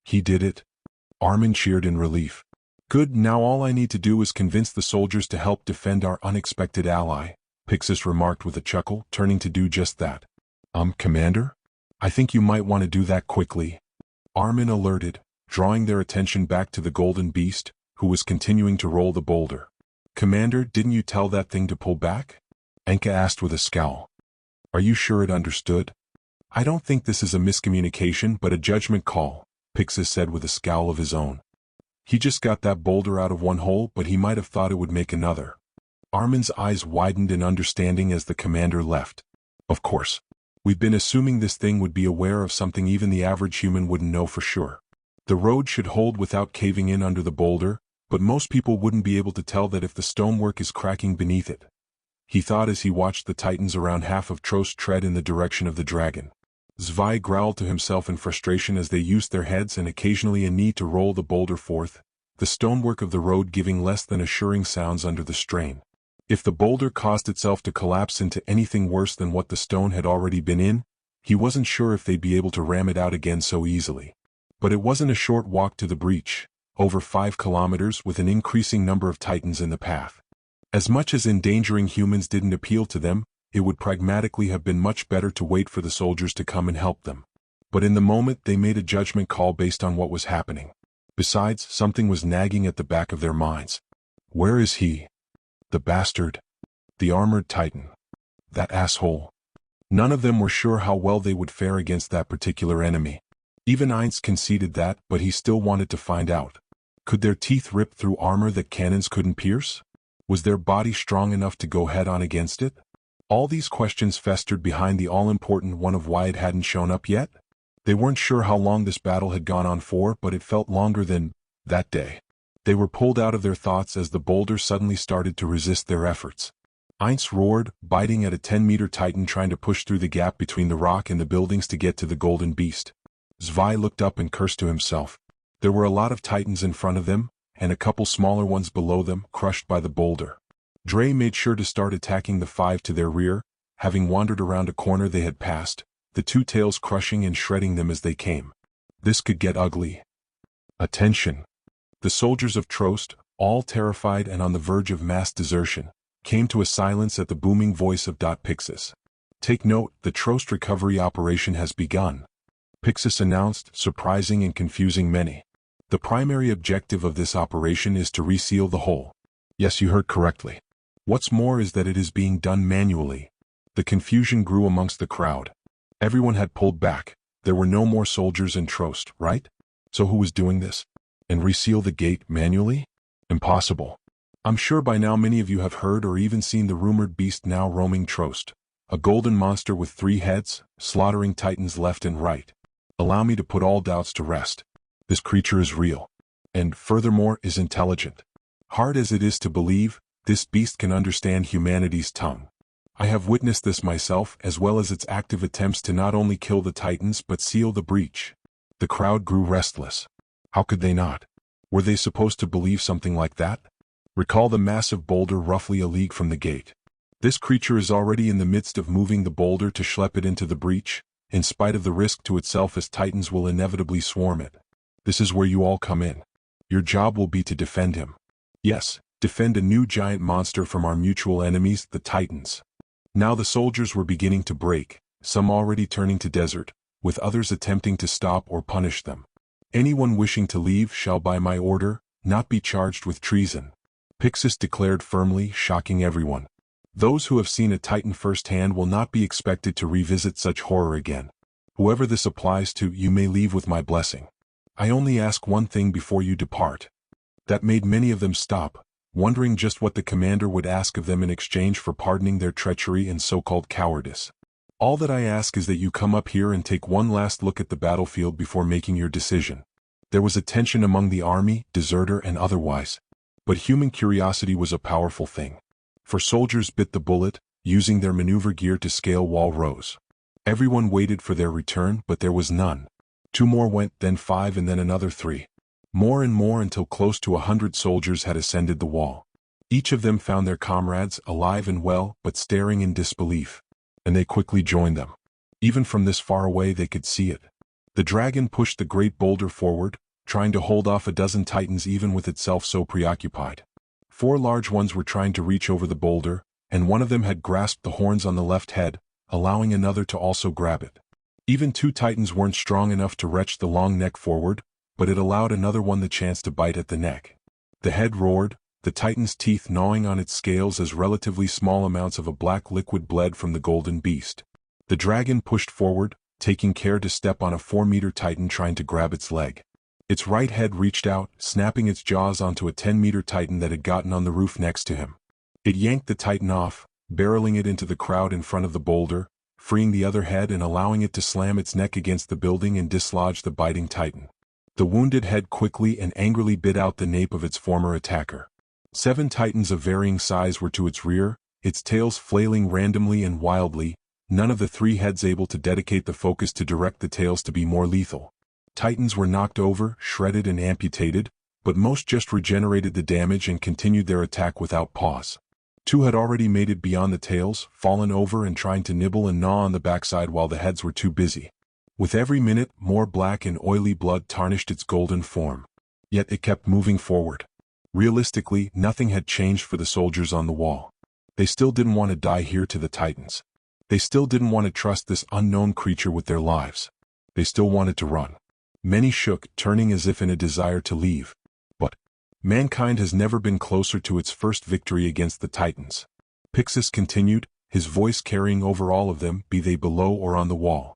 He did it. Armin cheered in relief. Good, now all I need to do is convince the soldiers to help defend our unexpected ally, Pixis remarked with a chuckle, turning to do just that. Commander? I think you might want to do that quickly. Armin alerted, drawing their attention back to the golden beast, who was continuing to roll the boulder. Commander, didn't you tell that thing to pull back? Anka asked with a scowl. Are you sure it understood? I don't think this is a miscommunication but a judgment call, Pixis said with a scowl of his own. He just got that boulder out of one hole, but he might have thought it would make another. Armin's eyes widened in understanding as the commander left. Of course. We've been assuming this thing would be aware of something even the average human wouldn't know for sure. The road should hold without caving in under the boulder, but most people wouldn't be able to tell that if the stonework is cracking beneath it. He thought as he watched the Titans around half of Trost tread in the direction of the dragon. Zwei growled to himself in frustration as they used their heads and occasionally a knee to roll the boulder forth, the stonework of the road giving less than assuring sounds under the strain. If the boulder caused itself to collapse into anything worse than what the stone had already been in, he wasn't sure if they'd be able to ram it out again so easily. But it wasn't a short walk to the breach, over 5 kilometers with an increasing number of Titans in the path. As much as endangering humans didn't appeal to them, it would pragmatically have been much better to wait for the soldiers to come and help them. But in the moment they made a judgment call based on what was happening. Besides, something was nagging at the back of their minds. Where is he? The bastard. The armored Titan. That asshole. None of them were sure how well they would fare against that particular enemy. Even Heinz conceded that, but he still wanted to find out. Could their teeth rip through armor that cannons couldn't pierce? Was their body strong enough to go head-on against it? All these questions festered behind the all-important one of why it hadn't shown up yet. They weren't sure how long this battle had gone on for, but it felt longer than that day. They were pulled out of their thoughts as the boulder suddenly started to resist their efforts. Heinz roared, biting at a 10-meter Titan trying to push through the gap between the rock and the buildings to get to the golden beast. Zwei looked up and cursed to himself. There were a lot of Titans in front of them, and a couple smaller ones below them, crushed by the boulder. Dre made sure to start attacking the 5 to their rear, having wandered around a corner they had passed, the 2 tails crushing and shredding them as they came. This could get ugly. Attention! The soldiers of Trost, all terrified and on the verge of mass desertion, came to a silence at the booming voice of Pixis. Take note, the Trost recovery operation has begun. Pixis announced, surprising and confusing many. The primary objective of this operation is to reseal the hole. Yes, you heard correctly. What's more is that it is being done manually. The confusion grew amongst the crowd. Everyone had pulled back. There were no more soldiers in Trost, right? So who was doing this? And reseal the gate manually? Impossible. I'm sure by now many of you have heard or even seen the rumored beast now roaming Trost. A golden monster with 3 heads, slaughtering titans left and right. Allow me to put all doubts to rest. This creature is real. And, furthermore, is intelligent. Hard as it is to believe, this beast can understand humanity's tongue. I have witnessed this myself, as well as its active attempts to not only kill the titans but seal the breach. The crowd grew restless. How could they not? Were they supposed to believe something like that? Recall the massive boulder roughly a league from the gate. This creature is already in the midst of moving the boulder to schlep it into the breach, in spite of the risk to itself, as titans will inevitably swarm it. This is where you all come in. Your job will be to defend him. Yes, defend a new giant monster from our mutual enemies, the titans. Now the soldiers were beginning to break, some already turning to desert, with others attempting to stop or punish them. Anyone wishing to leave shall, by my order, not be charged with treason. Pixis declared firmly, shocking everyone. Those who have seen a titan firsthand will not be expected to revisit such horror again. Whoever this applies to, you may leave with my blessing. I only ask one thing before you depart. That made many of them stop, wondering just what the commander would ask of them in exchange for pardoning their treachery and so-called cowardice. All that I ask is that you come up here and take one last look at the battlefield before making your decision. There was a tension among the army, deserter and otherwise. But human curiosity was a powerful thing. For soldiers bit the bullet, using their maneuver gear to scale wall rows. Everyone waited for their return, but there was none. 2 more went, then 5, and then another 3. More and more, until close to 100 soldiers had ascended the wall. Each of them found their comrades, alive and well, but staring in disbelief. And they quickly joined them. Even from this far away they could see it. The dragon pushed the great boulder forward, trying to hold off a dozen titans even with itself so preoccupied. 4 large ones were trying to reach over the boulder, and one of them had grasped the horns on the left head, allowing another to also grab it. Even 2 titans weren't strong enough to retch the long neck forward, but it allowed another one the chance to bite at the neck. The head roared, the titan's teeth gnawing on its scales as relatively small amounts of a black liquid bled from the golden beast. The dragon pushed forward, taking care to step on a 4-meter titan trying to grab its leg. Its right head reached out, snapping its jaws onto a 10-meter titan that had gotten on the roof next to him. It yanked the titan off, barreling it into the crowd in front of the boulder, freeing the other head and allowing it to slam its neck against the building and dislodge the biting titan. The wounded head quickly and angrily bit out the nape of its former attacker. 7 titans of varying size were to its rear, its tails flailing randomly and wildly, none of the 3 heads able to dedicate the focus to direct the tails to be more lethal. Titans were knocked over, shredded and amputated, but most just regenerated the damage and continued their attack without pause. 2 had already made it beyond the tails, fallen over and trying to nibble and gnaw on the backside while the heads were too busy. With every minute, more black and oily blood tarnished its golden form. Yet it kept moving forward. Realistically, nothing had changed for the soldiers on the wall. They still didn't want to die here to the titans. They still didn't want to trust this unknown creature with their lives. They still wanted to run. Many shook, turning as if in a desire to leave. But mankind has never been closer to its first victory against the titans. Pixis continued, his voice carrying over all of them, be they below or on the wall.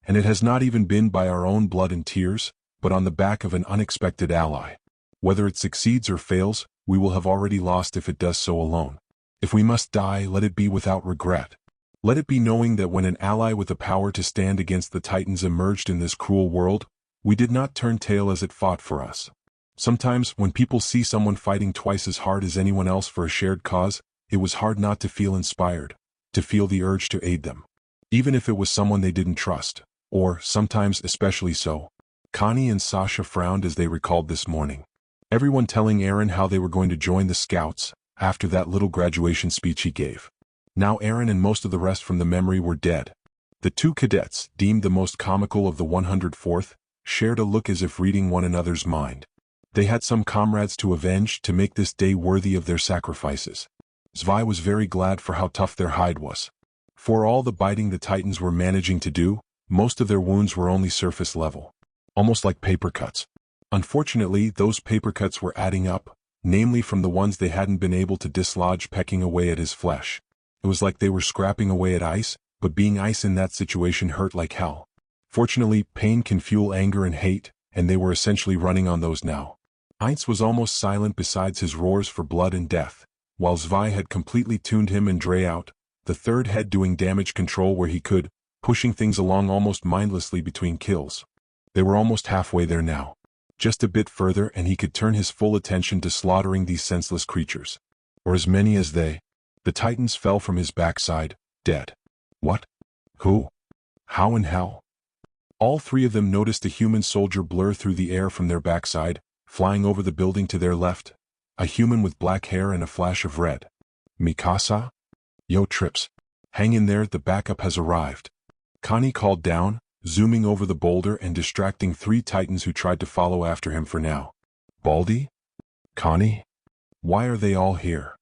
And it has not even been by our own blood and tears, but on the back of an unexpected ally. Whether it succeeds or fails, we will have already lost if it does so alone. If we must die, let it be without regret. Let it be knowing that when an ally with the power to stand against the titans emerged in this cruel world, we did not turn tail as it fought for us. Sometimes, when people see someone fighting twice as hard as anyone else for a shared cause, it was hard not to feel inspired, to feel the urge to aid them. Even if it was someone they didn't trust, or, sometimes especially so. Connie and Sasha frowned as they recalled this morning. Everyone telling Eren how they were going to join the scouts, after that little graduation speech he gave. Now Eren and most of the rest from the memory were dead. The 2 cadets, deemed the most comical of the 104th, shared a look as if reading one another's mind. They had some comrades to avenge to make this day worthy of their sacrifices. Zwei was very glad for how tough their hide was. For all the biting the titans were managing to do, most of their wounds were only surface level. Almost like paper cuts. Unfortunately, those paper cuts were adding up, namely from the ones they hadn't been able to dislodge pecking away at his flesh. It was like they were scrapping away at ice, but being ice in that situation hurt like hell. Fortunately, pain can fuel anger and hate, and they were essentially running on those now. Heinz was almost silent besides his roars for blood and death, while Zwei had completely tuned him and Dre out, the third head doing damage control where he could, pushing things along almost mindlessly between kills. They were almost halfway there now. Just a bit further and he could turn his full attention to slaughtering these senseless creatures. Or as many as they. The titans fell from his backside, dead. What? Who? How in hell? All three of them noticed a human soldier blur through the air from their backside, flying over the building to their left. A human with black hair and a flash of red. Mikasa? Yo Trips. Hang in there, the backup has arrived. Connie called down, zooming over the boulder and distracting three titans who tried to follow after him for now. Baldy? Connie? Why are they all here?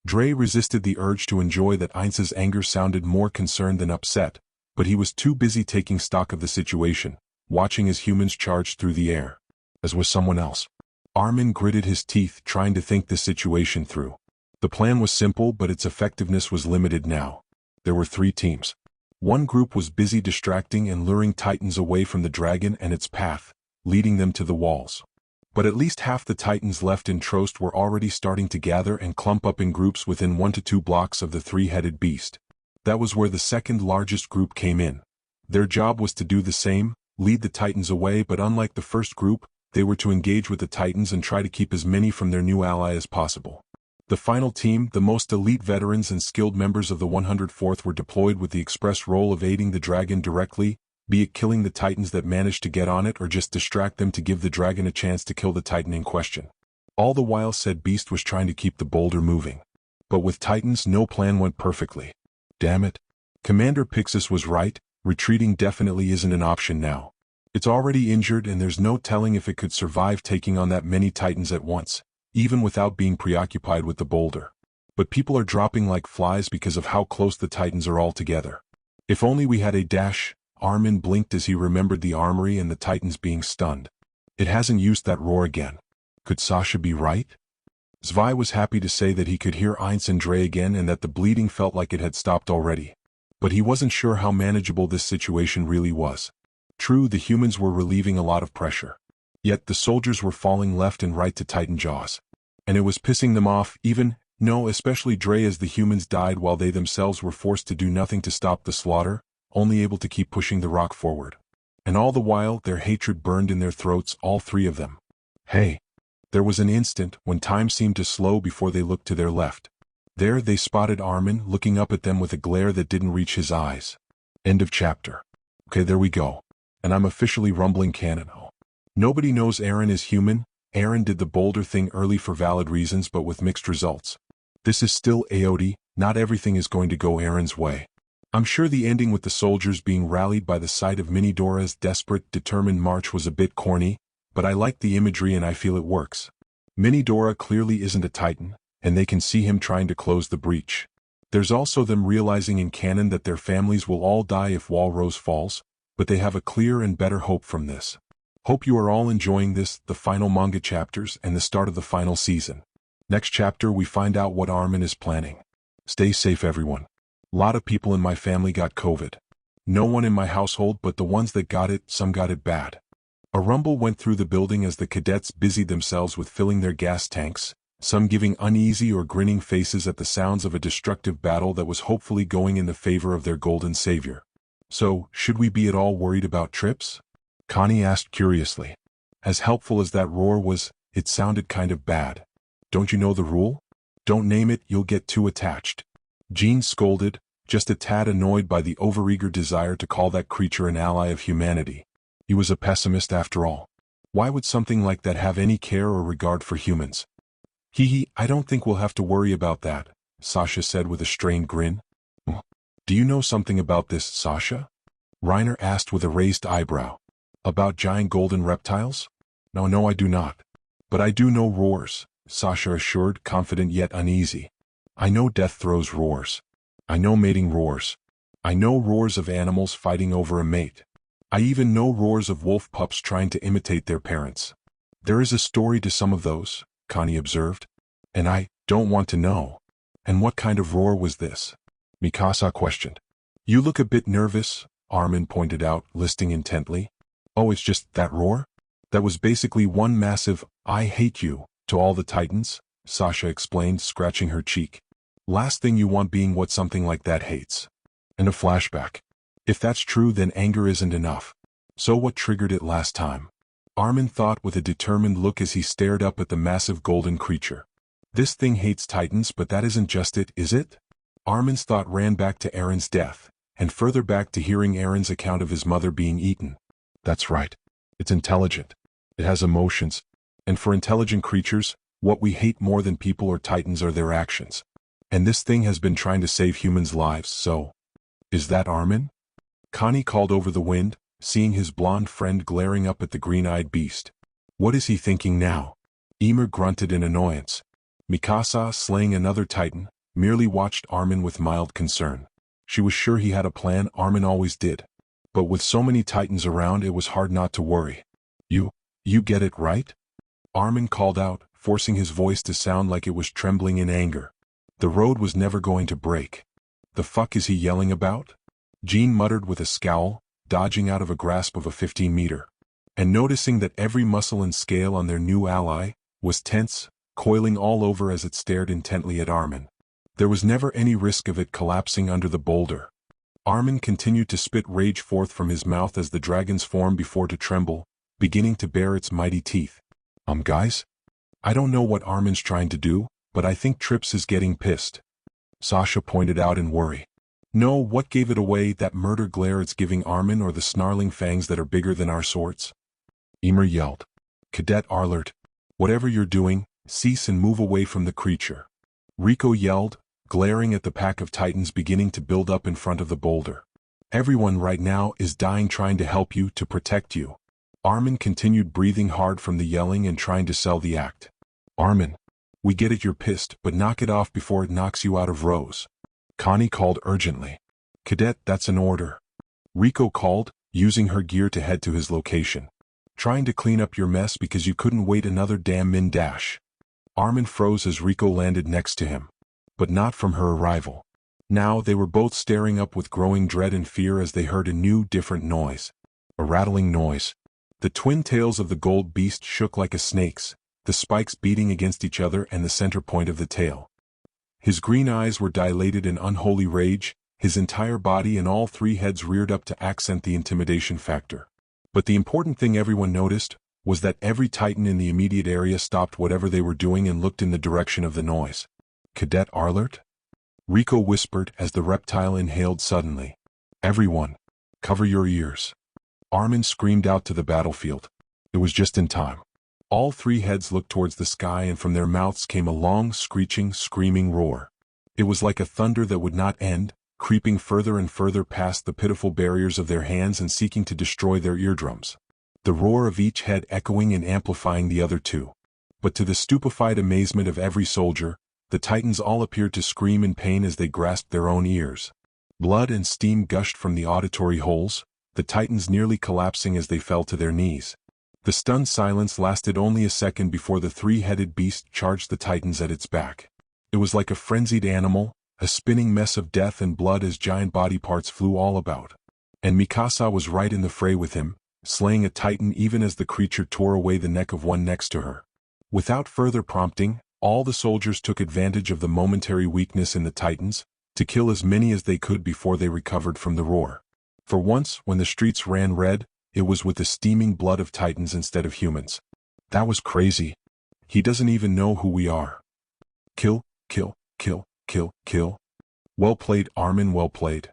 Dre resisted the urge to enjoy that Heinz's anger sounded more concerned than upset, but he was too busy taking stock of the situation, watching as humans charged through the air. As was someone else. Armin gritted his teeth trying to think the situation through. The plan was simple but its effectiveness was limited now. There were three teams. One group was busy distracting and luring titans away from the dragon and its path, leading them to the walls. But at least half the titans left in Trost were already starting to gather and clump up in groups within 1 to 2 blocks of the three-headed beast. That was where the second largest group came in. Their job was to do the same, lead the titans away, but unlike the first group, they were to engage with the titans and try to keep as many from their new ally as possible. The final team, the most elite veterans and skilled members of the 104th, were deployed with the express role of aiding the dragon directly, be it killing the titans that managed to get on it or just distract them to give the dragon a chance to kill the titan in question. All the while said beast was trying to keep the boulder moving. But with titans no plan went perfectly. Damn it. Commander Pixis was right, retreating definitely isn't an option now. It's already injured and there's no telling if it could survive taking on that many titans at once, even without being preoccupied with the boulder. But people are dropping like flies because of how close the titans are all together. If only we had a dash. Armin blinked as he remembered the armory and the titans being stunned. It hasn't used that roar again. Could Sasha be right? Zwei was happy to say that he could hear Heinz and Dre again and that the bleeding felt like it had stopped already. But he wasn't sure how manageable this situation really was. True, the humans were relieving a lot of pressure. Yet the soldiers were falling left and right to titan jaws. And it was pissing them off, especially Dre, as the humans died while they themselves were forced to do nothing to stop the slaughter, only able to keep pushing the rock forward. And all the while, their hatred burned in their throats, all three of them. Hey! There was an instant when time seemed to slow before they looked to their left. There they spotted Armin looking up at them with a glare that didn't reach his eyes. End of chapter. Okay, there we go. And I'm officially rumbling canon. Nobody knows Eren is human. Eren did the boulder thing early for valid reasons but with mixed results. This is still AOD, not everything is going to go Eren's way. I'm sure the ending with the soldiers being rallied by the sight of Ghidorah's desperate, determined march was a bit corny, but I like the imagery and I feel it works. Ghidorah clearly isn't a titan, and they can see him trying to close the breach. There's also them realizing in canon that their families will all die if Walrose falls, but they have a clear and better hope from this. Hope you are all enjoying this, the final manga chapters and the start of the final season. Next chapter we find out what Armin is planning. Stay safe everyone. Lot of people in my family got COVID. No one in my household, but the ones that got it, some got it bad. A rumble went through the building as the cadets busied themselves with filling their gas tanks, some giving uneasy or grinning faces at the sounds of a destructive battle that was hopefully going in the favor of their golden savior. So, should we be at all worried about trips? Connie asked curiously. As helpful as that roar was, it sounded kind of bad. Don't you know the rule? Don't name it, you'll get too attached. Jean scolded, just a tad annoyed by the overeager desire to call that creature an ally of humanity. He was a pessimist after all. Why would something like that have any care or regard for humans? I don't think we'll have to worry about that, Sasha said with a strained grin. Do you know something about this, Sasha? Reiner asked with a raised eyebrow. About giant golden reptiles? No, I do not. But I do know roars, Sasha assured, confident yet uneasy. I know death throws roars. I know mating roars. I know roars of animals fighting over a mate. I even know roars of wolf pups trying to imitate their parents. There is a story to some of those, Connie observed. And I don't want to know. And what kind of roar was this? Mikasa questioned. You look a bit nervous, Armin pointed out, listening intently. Oh, it's just that roar? That was basically one massive, "I hate you," to all the titans, Sasha explained, scratching her cheek. Last thing you want being what something like that hates. And a flashback. If that's true, then anger isn't enough. So what triggered it last time? Armin thought with a determined look as he stared up at the massive golden creature. This thing hates titans, but that isn't just it, is it? Armin's thought ran back to Eren's death, and further back to hearing Eren's account of his mother being eaten. That's right. It's intelligent. It has emotions. And for intelligent creatures, what we hate more than people or titans are their actions. And this thing has been trying to save humans' lives, so... Is that Armin? Connie called over the wind, seeing his blonde friend glaring up at the green-eyed beast. What is he thinking now? Ymir grunted in annoyance. Mikasa, slaying another titan, merely watched Armin with mild concern. She was sure he had a plan. Armin always did. But with so many titans around, it was hard not to worry. You get it, right? Armin called out, forcing his voice to sound like it was trembling in anger. The road was never going to break. The fuck is he yelling about? Jean muttered with a scowl, dodging out of a grasp of a 15-meter. And noticing that every muscle and scale on their new ally was tense, coiling all over as it stared intently at Armin. There was never any risk of it collapsing under the boulder. Armin continued to spit rage forth from his mouth as the dragon's form before to tremble, beginning to bare its mighty teeth. Guys? I don't know what Armin's trying to do, but I think Trips is getting pissed. Sasha pointed out in worry. No, what gave it away, that murder glare it's giving Armin, or the snarling fangs that are bigger than our swords? Ymir yelled. Cadet Arlert, whatever you're doing, cease and move away from the creature. Rico yelled, glaring at the pack of titans beginning to build up in front of the boulder. Everyone right now is dying trying to help you, to protect you. Armin continued, breathing hard from the yelling and trying to sell the act. Armin, we get it, you're pissed, but knock it off before it knocks you out of rows. Connie called urgently. Cadet, that's an order. Rico called, using her gear to head to his location. Trying to clean up your mess because you couldn't wait another damn min dash. Armin froze as Rico landed next to him. But not from her arrival. Now they were both staring up with growing dread and fear as they heard a new, different noise. A rattling noise. The twin tails of the gold beast shook like a snake's, the spikes beating against each other and the center point of the tail. His green eyes were dilated in unholy rage, his entire body and all three heads reared up to accent the intimidation factor. But the important thing everyone noticed was that every titan in the immediate area stopped whatever they were doing and looked in the direction of the noise. Cadet Arlert? Rico whispered as the reptile inhaled suddenly. Everyone, cover your ears. Armin screamed out to the battlefield. It was just in time. All three heads looked towards the sky, and from their mouths came a long, screeching, screaming roar. It was like a thunder that would not end, creeping further and further past the pitiful barriers of their hands and seeking to destroy their eardrums. The roar of each head echoing and amplifying the other two. But to the stupefied amazement of every soldier, the titans all appeared to scream in pain as they grasped their own ears. Blood and steam gushed from the auditory holes, the titans nearly collapsing as they fell to their knees. The stunned silence lasted only a second before the three-headed beast charged the titans at its back. It was like a frenzied animal, a spinning mess of death and blood as giant body parts flew all about. And Mikasa was right in the fray with him, slaying a titan even as the creature tore away the neck of one next to her. Without further prompting, all the soldiers took advantage of the momentary weakness in the titans, to kill as many as they could before they recovered from the roar. For once, when the streets ran red, it was with the steaming blood of titans instead of humans. That was crazy. He doesn't even know who we are. Kill, kill, kill, kill, kill. Well played, Armin, well played.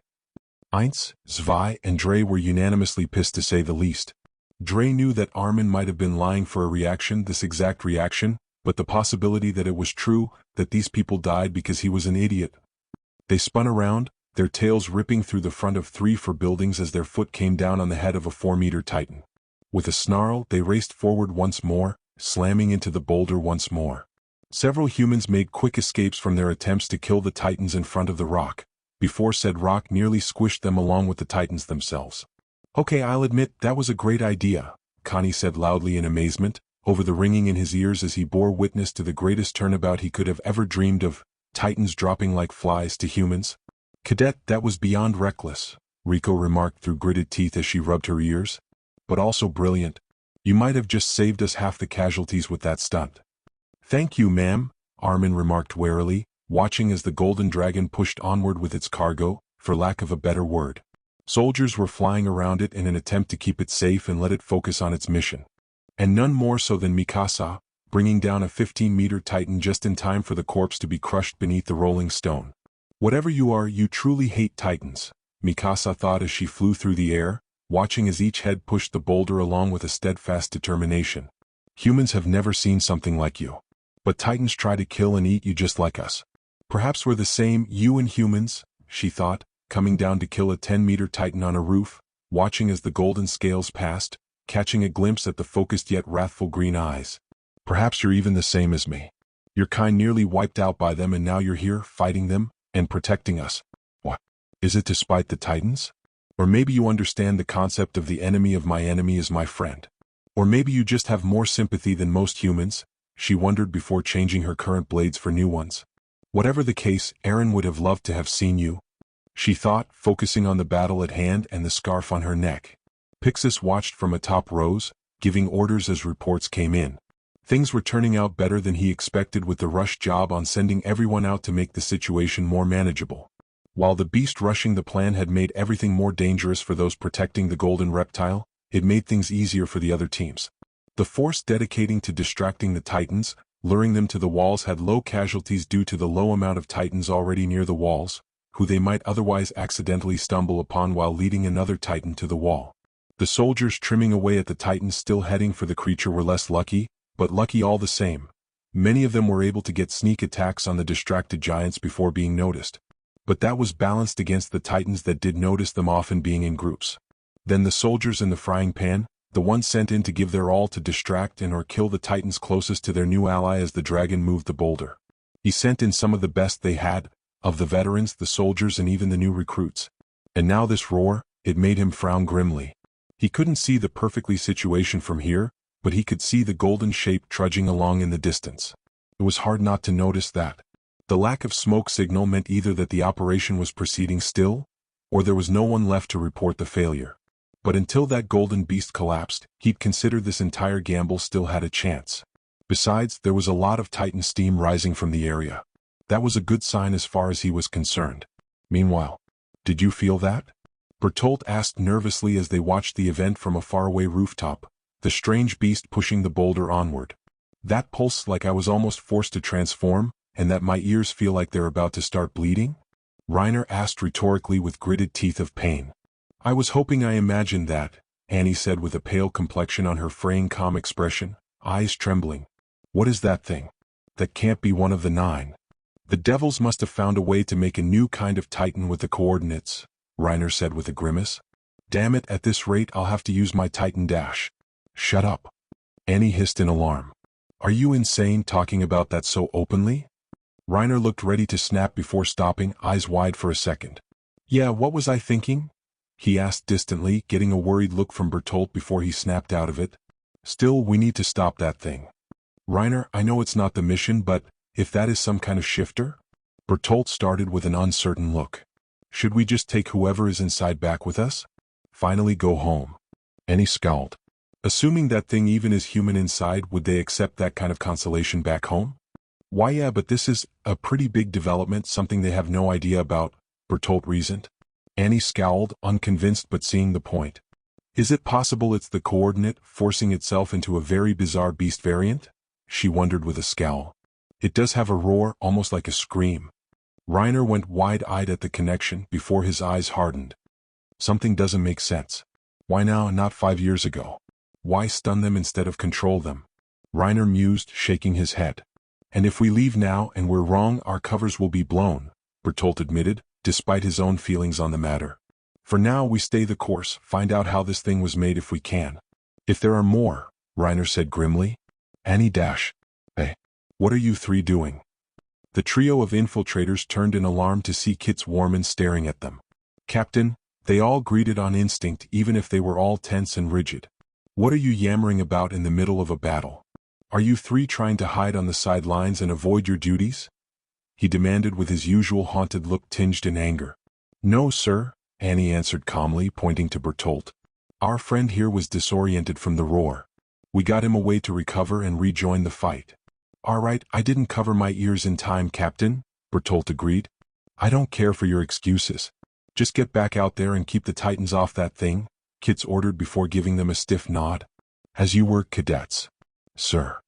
Eins, Zwei, and Dre were unanimously pissed, to say the least. Dre knew that Armin might have been lying for a reaction, this exact reaction, but the possibility that it was true, that these people died because he was an idiot. They spun around, their tails ripping through the front of 3 for buildings as their foot came down on the head of a 4-meter titan. With a snarl, they raced forward once more, slamming into the boulder once more. Several humans made quick escapes from their attempts to kill the titans in front of the rock, before said rock nearly squished them along with the titans themselves. Okay, I'll admit, that was a great idea, Connie said loudly in amazement, over the ringing in his ears as he bore witness to the greatest turnabout he could have ever dreamed of, titans dropping like flies to humans. Cadet, that was beyond reckless. Rico remarked through gritted teeth as she rubbed her ears. But also brilliant. You might have just saved us half the casualties with that stunt. Thank you, ma'am, Armin remarked warily, watching as the golden dragon pushed onward with its cargo, for lack of a better word. Soldiers were flying around it in an attempt to keep it safe and let it focus on its mission. And none more so than Mikasa, bringing down a 15-meter titan just in time for the corpse to be crushed beneath the rolling stone. Whatever you are, you truly hate titans, Mikasa thought as she flew through the air, watching as each head pushed the boulder along with a steadfast determination. Humans have never seen something like you. But titans try to kill and eat you just like us. Perhaps we're the same, you and humans, she thought, coming down to kill a 10-meter titan on a roof, watching as the golden scales passed, catching a glimpse at the focused yet wrathful green eyes. Perhaps you're even the same as me. Your kind nearly wiped out by them and now you're here, fighting them, and protecting us. What? Is it to spite the titans? Or maybe you understand the concept of the enemy of my enemy is my friend. Or maybe you just have more sympathy than most humans, she wondered before changing her current blades for new ones. Whatever the case, Eren would have loved to have seen you, she thought, focusing on the battle at hand and the scarf on her neck. Pixis watched from atop rows, giving orders as reports came in. Things were turning out better than he expected with the rush job on sending everyone out to make the situation more manageable. While the beast rushing the plan had made everything more dangerous for those protecting the golden reptile, it made things easier for the other teams. The force dedicating to distracting the titans, luring them to the walls had low casualties due to the low amount of titans already near the walls, who they might otherwise accidentally stumble upon while leading another titan to the wall. The soldiers trimming away at the titans still heading for the creature were less lucky, but lucky all the same. Many of them were able to get sneak attacks on the distracted giants before being noticed. But that was balanced against the titans that did notice them often being in groups. Then the soldiers in the frying pan, the ones sent in to give their all to distract and or kill the titans closest to their new ally as the dragon moved the boulder. He sent in some of the best they had, of the veterans, the soldiers and even the new recruits. And now this roar, it made him frown grimly. He couldn't see the perfectly situation from here, but he could see the golden shape trudging along in the distance. It was hard not to notice that. The lack of smoke signal meant either that the operation was proceeding still, or there was no one left to report the failure. But until that golden beast collapsed, he'd consider this entire gamble still had a chance. Besides, there was a lot of titan steam rising from the area. That was a good sign as far as he was concerned. Meanwhile, did you feel that? Bertolt asked nervously as they watched the event from a faraway rooftop, the strange beast pushing the boulder onward. That pulse like I was almost forced to transform, and that my ears feel like they're about to start bleeding? Reiner asked rhetorically with gritted teeth of pain. I was hoping I imagined that, Annie said with a pale complexion on her fraying calm expression, eyes trembling. What is that thing? That can't be one of the 9. The devils must have found a way to make a new kind of titan with the coordinates, Reiner said with a grimace. Damn it, at this rate I'll have to use my titan dash. Shut up. Annie hissed in alarm. Are you insane talking about that so openly? Reiner looked ready to snap before stopping, eyes wide for a second. Yeah, what was I thinking? He asked distantly, getting a worried look from Bertolt before he snapped out of it. Still, we need to stop that thing. Reiner, I know it's not the mission, but if that is some kind of shifter? Bertolt started with an uncertain look. Should we just take whoever is inside back with us? Finally go home. Annie scowled. Assuming that thing even is human inside, would they accept that kind of consolation back home? Why yeah, but this is a pretty big development, something they have no idea about, Bertolt reasoned. Annie scowled, unconvinced but seeing the point. Is it possible it's the coordinate forcing itself into a very bizarre beast variant? She wondered with a scowl. It does have a roar, almost like a scream. Reiner went wide-eyed at the connection before his eyes hardened. Something doesn't make sense. Why now and not 5 years ago? Why stun them instead of control them? Reiner mused, shaking his head. And if we leave now and we're wrong, our covers will be blown, Bertolt admitted, despite his own feelings on the matter. For now we stay the course, find out how this thing was made if we can. If there are more, Reiner said grimly. Annie dash. Hey. What are you 3 doing? The trio of infiltrators turned in alarm to see Kits Warman staring at them. Captain, they all greeted on instinct even if they were all tense and rigid. What are you yammering about in the middle of a battle? Are you 3 trying to hide on the sidelines and avoid your duties? He demanded with his usual haunted look tinged in anger. No, sir, Annie answered calmly, pointing to Bertolt. Our friend here was disoriented from the roar. We got him away to recover and rejoin the fight. All right, I didn't cover my ears in time, Captain, Bertolt agreed. I don't care for your excuses. Just get back out there and keep the Titans off that thing, Kitz ordered before giving them a stiff nod. As you were, cadets. Sir.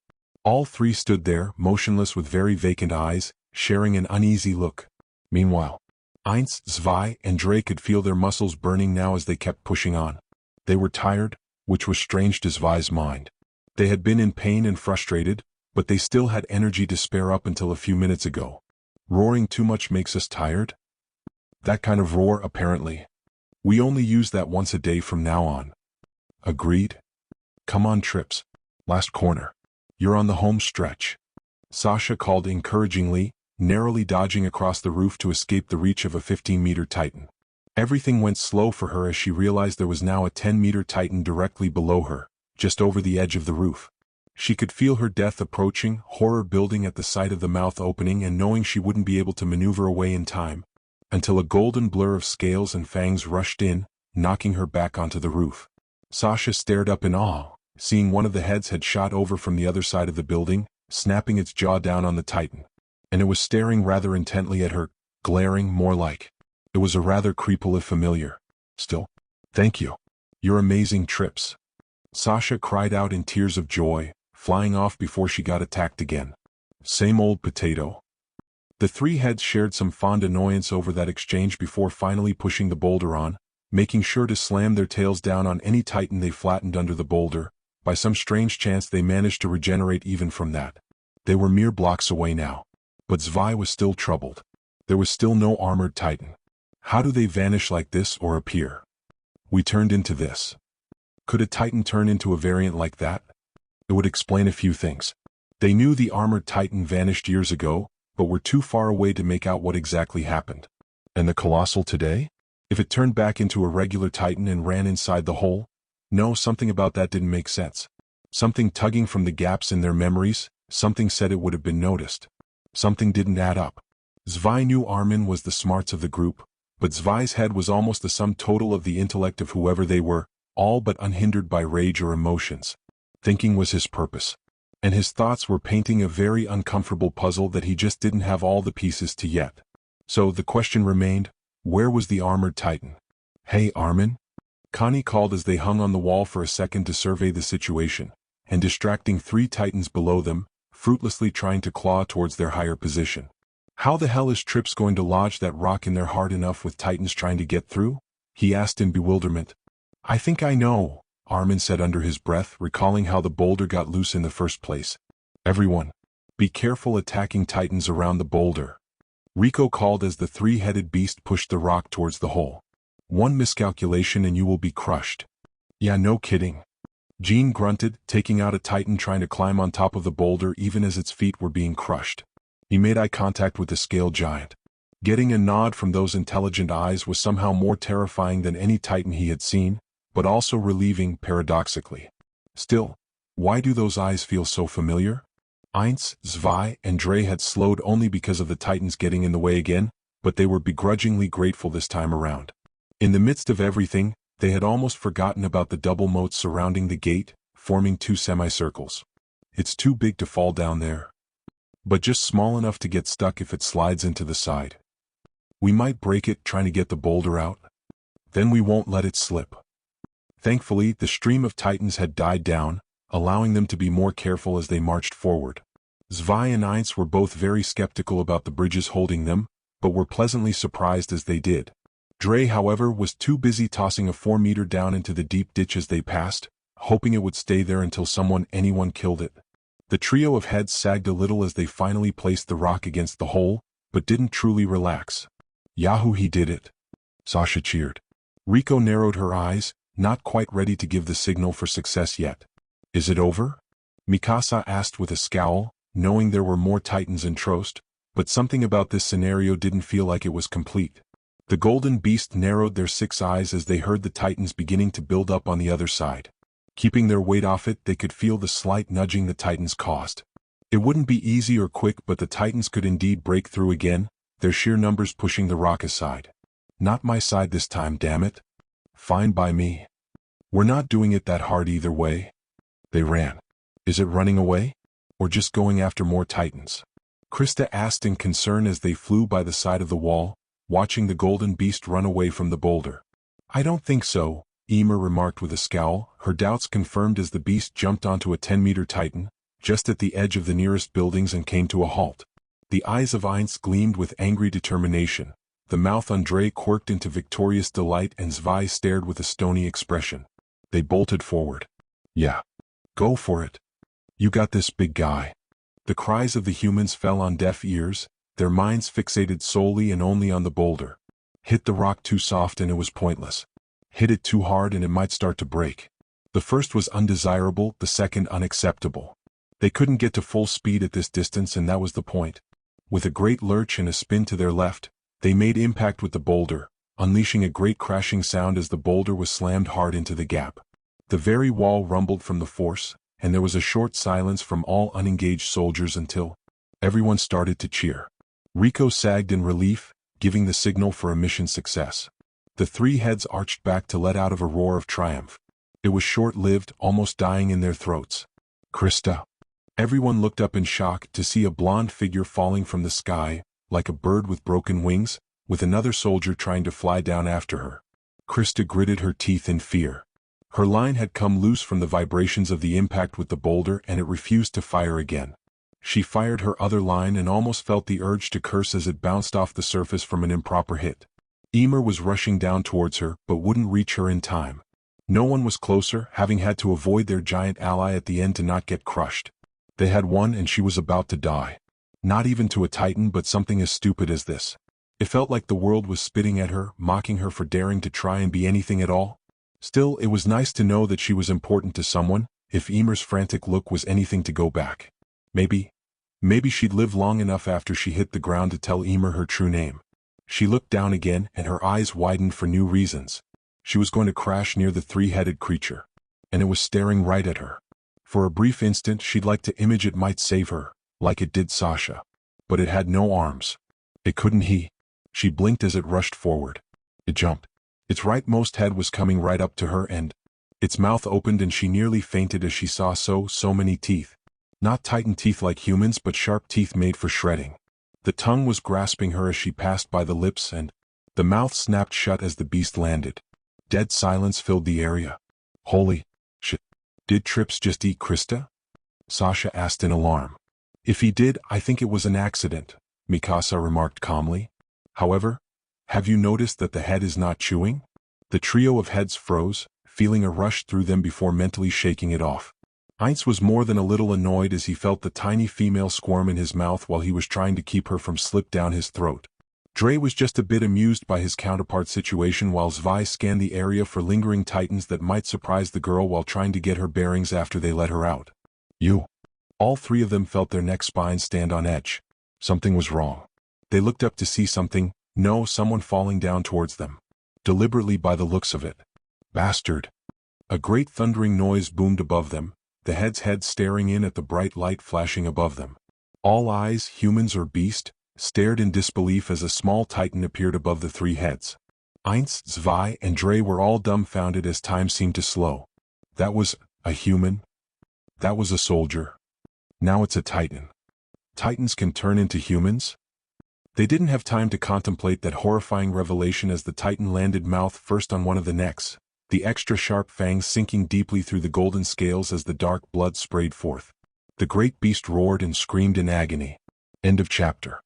All three stood there, motionless with very vacant eyes, sharing an uneasy look. Meanwhile, Heinz, Zwei, and Dre could feel their muscles burning now as they kept pushing on. They were tired, which was strange to Zwei's mind. They had been in pain and frustrated, but they still had energy to spare up until a few minutes ago. Roaring too much makes us tired? That kind of roar, apparently. We only use that once a day from now on. Agreed? Come on, Trips. Last corner. You're on the home stretch. Sasha called encouragingly, narrowly dodging across the roof to escape the reach of a 15-meter Titan. Everything went slow for her as she realized there was now a 10-meter Titan directly below her, just over the edge of the roof. She could feel her death approaching, horror building at the sight of the mouth opening and knowing she wouldn't be able to maneuver away in time, until a golden blur of scales and fangs rushed in, knocking her back onto the roof. Sasha stared up in awe, seeing one of the heads had shot over from the other side of the building, snapping its jaw down on the Titan. And it was staring rather intently at her, glaring more like. It was a rather creepily familiar. Still, thank you. You're amazing, Trips. Sasha cried out in tears of joy, flying off before she got attacked again. Same old potato. The three heads shared some fond annoyance over that exchange before finally pushing the boulder on, making sure to slam their tails down on any Titan they flattened under the boulder. By some strange chance they managed to regenerate even from that. They were mere blocks away now. But Zwei was still troubled. There was still no armored Titan. How do they vanish like this or appear? We turned into this. Could a Titan turn into a variant like that? It would explain a few things. They knew the armored Titan vanished years ago, but were too far away to make out what exactly happened. And the Colossal today? If it turned back into a regular Titan and ran inside the hole? No, something about that didn't make sense. Something tugging from the gaps in their memories, something said it would have been noticed. Something didn't add up. Zwei knew Armin was the smarts of the group, but Zwei's head was almost the sum total of the intellect of whoever they were, all but unhindered by rage or emotions. Thinking was his purpose. And his thoughts were painting a very uncomfortable puzzle that he just didn't have all the pieces to yet. So the question remained, where was the armored Titan? Hey, Armin? Connie called as they hung on the wall for a second to survey the situation, and distracting three Titans below them, fruitlessly trying to claw towards their higher position. How the hell is Trips going to lodge that rock in there hard enough with Titans trying to get through? He asked in bewilderment. I think I know, Armin said under his breath, recalling how the boulder got loose in the first place. Everyone, be careful attacking Titans around the boulder. Rico called as the three-headed beast pushed the rock towards the hole. One miscalculation and you will be crushed. Yeah, no kidding. Jean grunted, taking out a Titan trying to climb on top of the boulder even as its feet were being crushed. He made eye contact with the scale giant. Getting a nod from those intelligent eyes was somehow more terrifying than any Titan he had seen, but also relieving paradoxically. Still, why do those eyes feel so familiar? Heinz, Zwei, and Dre had slowed only because of the Titans getting in the way again, but they were begrudgingly grateful this time around. In the midst of everything, they had almost forgotten about the double moats surrounding the gate, forming two semicircles. It's too big to fall down there. But just small enough to get stuck if it slides into the side. We might break it trying to get the boulder out. Then we won't let it slip. Thankfully, the stream of Titans had died down, allowing them to be more careful as they marched forward. Zwei and Heinz were both very skeptical about the bridges holding them, but were pleasantly surprised as they did. Dre, however, was too busy tossing a 4-meter down into the deep ditch as they passed, hoping it would stay there until anyone killed it. The trio of heads sagged a little as they finally placed the rock against the hole, but didn't truly relax. Yahoo, he did it! Sasha cheered. Rico narrowed her eyes, not quite ready to give the signal for success yet. Is it over? Mikasa asked with a scowl, knowing there were more Titans in Trost, but something about this scenario didn't feel like it was complete. The golden beast narrowed their 6 eyes as they heard the Titans beginning to build up on the other side. Keeping their weight off it, they could feel the slight nudging the Titans caused. It wouldn't be easy or quick, but the Titans could indeed break through again, their sheer numbers pushing the rock aside. Not my side this time, damn it. Fine by me. We're not doing it that hard either way. They ran. Is it running away? Or just going after more titans? Krista asked in concern as they flew by the side of the wall, watching the golden beast run away from the boulder. I don't think so, Emer remarked with a scowl, her doubts confirmed as the beast jumped onto a 10-meter titan, just at the edge of the nearest buildings and came to a halt. The eyes of Ainz gleamed with angry determination, the mouth on Dre quirked into victorious delight and Zwei stared with a stony expression. They bolted forward. Yeah. Go for it. You got this, big guy. The cries of the humans fell on deaf ears, their minds fixated solely and only on the boulder. Hit the rock too soft and it was pointless. Hit it too hard and it might start to break. The first was undesirable, the second unacceptable. They couldn't get to full speed at this distance and that was the point. With a great lurch and a spin to their left, they made impact with the boulder, unleashing a great crashing sound as the boulder was slammed hard into the gap. The very wall rumbled from the force, and there was a short silence from all unengaged soldiers until everyone started to cheer. Rico sagged in relief, giving the signal for a mission success. The three heads arched back to let out of a roar of triumph. It was short-lived, almost dying in their throats. Krista. Everyone looked up in shock to see a blonde figure falling from the sky, like a bird with broken wings, with another soldier trying to fly down after her. Krista gritted her teeth in fear. Her line had come loose from the vibrations of the impact with the boulder and it refused to fire again. She fired her other line and almost felt the urge to curse as it bounced off the surface from an improper hit. Emer was rushing down towards her but wouldn't reach her in time. No one was closer, having had to avoid their giant ally at the end to not get crushed. They had won and she was about to die. Not even to a titan but something as stupid as this. It felt like the world was spitting at her, mocking her for daring to try and be anything at all. Still, it was nice to know that she was important to someone, if Emer's frantic look was anything to go back. Maybe she'd live long enough after she hit the ground to tell Emer her true name. She looked down again and her eyes widened for new reasons. She was going to crash near the three-headed creature. And it was staring right at her. For a brief instant she'd like to image it might save her, like it did Sasha. But it had no arms. It couldn't She blinked as it rushed forward. It jumped. Its rightmost head was coming right up to her and its mouth opened and she nearly fainted as she saw so many teeth. Not titan teeth like humans but sharp teeth made for shredding. The tongue was grasping her as she passed by the lips and the mouth snapped shut as the beast landed. Dead silence filled the area. Holy shit. Did Trips just eat Krista? Sasha asked in alarm. If he did, I think it was an accident, Mikasa remarked calmly. However, have you noticed that the head is not chewing? The trio of heads froze, feeling a rush through them before mentally shaking it off. Ainz was more than a little annoyed as he felt the tiny female squirm in his mouth while he was trying to keep her from slip down his throat. Dre was just a bit amused by his counterpart's situation while Zwei scanned the area for lingering titans that might surprise the girl while trying to get her bearings after they let her out. All three of them felt their neck spines stand on edge. Something was wrong. They looked up to see someone falling down towards them. Deliberately by the looks of it. Bastard. A great thundering noise boomed above them, the head's head staring in at the bright light flashing above them. All eyes, humans or beast, stared in disbelief as a small titan appeared above the three heads. Ainz, Zwei, and Dre were all dumbfounded as time seemed to slow. That was a human. That was a soldier. Now it's a titan. Titans can turn into humans? They didn't have time to contemplate that horrifying revelation as the titan landed mouth first on one of the necks, the extra sharp fangs sinking deeply through the golden scales as the dark blood sprayed forth. The great beast roared and screamed in agony. End of chapter.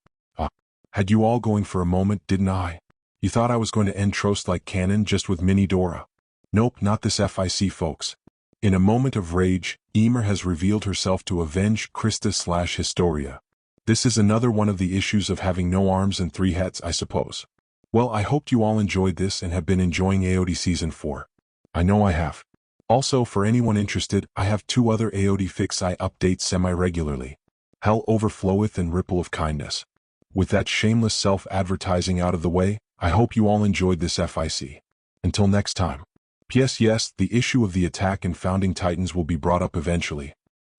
Had you all going for a moment, didn't I? You thought I was going to end Trost like canon just with Mini Dora. Nope, not this FIC folks. In a moment of rage, Emer has revealed herself to avenge Krista/Historia. This is another one of the issues of having no arms and three heads, I suppose. Well, I hoped you all enjoyed this and have been enjoying AOD Season 4. I know I have. Also, for anyone interested, I have 2 other AOD Fix-I updates semi-regularly. Hell Overfloweth and Ripple of Kindness. With that shameless self-advertising out of the way, I hope you all enjoyed this FIC. Until next time. P.S. Yes, the issue of the attack and founding titans will be brought up eventually.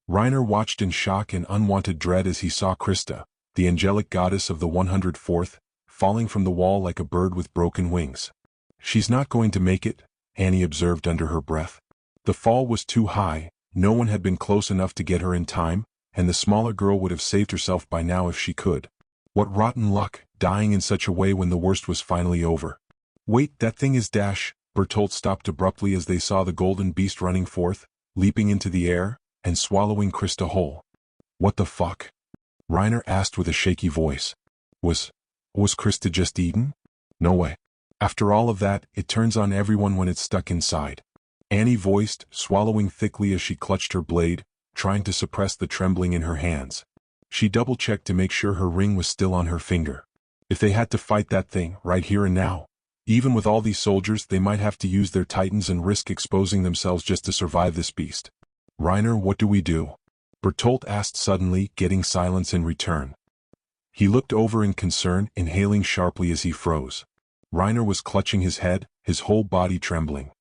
Reiner watched in shock and unwanted dread as he saw Krista, the angelic goddess of the 104th, falling from the wall like a bird with broken wings. She's not going to make it, Annie observed under her breath. The fall was too high, no one had been close enough to get her in time, and the smaller girl would have saved herself by now if she could. What rotten luck, dying in such a way when the worst was finally over. Wait, that thing is Dash. Bertolt stopped abruptly as they saw the golden beast running forth, leaping into the air, and swallowing Krista whole. What the fuck? Reiner asked with a shaky voice. Was Krista just eaten? No way. After all of that, it turns on everyone when it's stuck inside. Annie voiced, swallowing thickly as she clutched her blade, trying to suppress the trembling in her hands. She double-checked to make sure her ring was still on her finger. If they had to fight that thing, right here and now, even with all these soldiers, they might have to use their titans and risk exposing themselves just to survive this beast. Reiner, what do we do? Bertolt asked suddenly, getting silence in return. He looked over in concern, inhaling sharply as he froze. Reiner was clutching his head, his whole body trembling.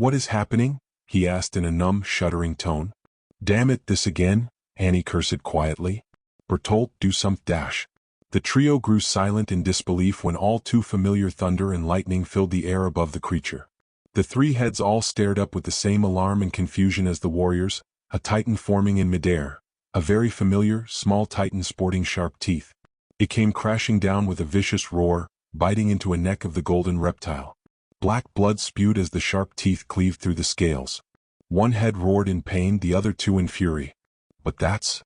What is happening? He asked in a numb, shuddering tone. Damn it, this again? Annie cursed quietly. Bertolt, do something. Dash. The trio grew silent in disbelief when all too familiar thunder and lightning filled the air above the creature. The three heads all stared up with the same alarm and confusion as the warriors, a titan forming in midair, a very familiar, small titan sporting sharp teeth. It came crashing down with a vicious roar, biting into a neck of the golden reptile. Black blood spewed as the sharp teeth cleaved through the scales. One head roared in pain, the other two in fury. But that's...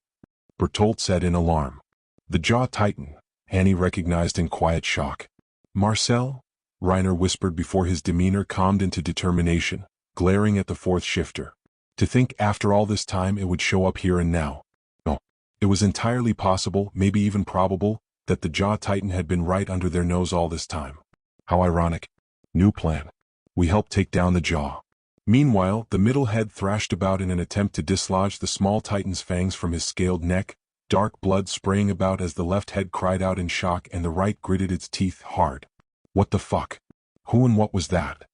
Bertolt said in alarm. The jaw titan, Annie recognized in quiet shock. Marcel? Reiner whispered before his demeanor calmed into determination, glaring at the fourth shifter. To think after all this time it would show up here and now. No. It was entirely possible, maybe even probable, that the jaw titan had been right under their nose all this time. How ironic. New plan. We help take down the jaw. Meanwhile, the middle head thrashed about in an attempt to dislodge the small titan's fangs from his scaled neck, dark blood spraying about as the left head cried out in shock and the right gritted its teeth hard. What the fuck? Who and what was that?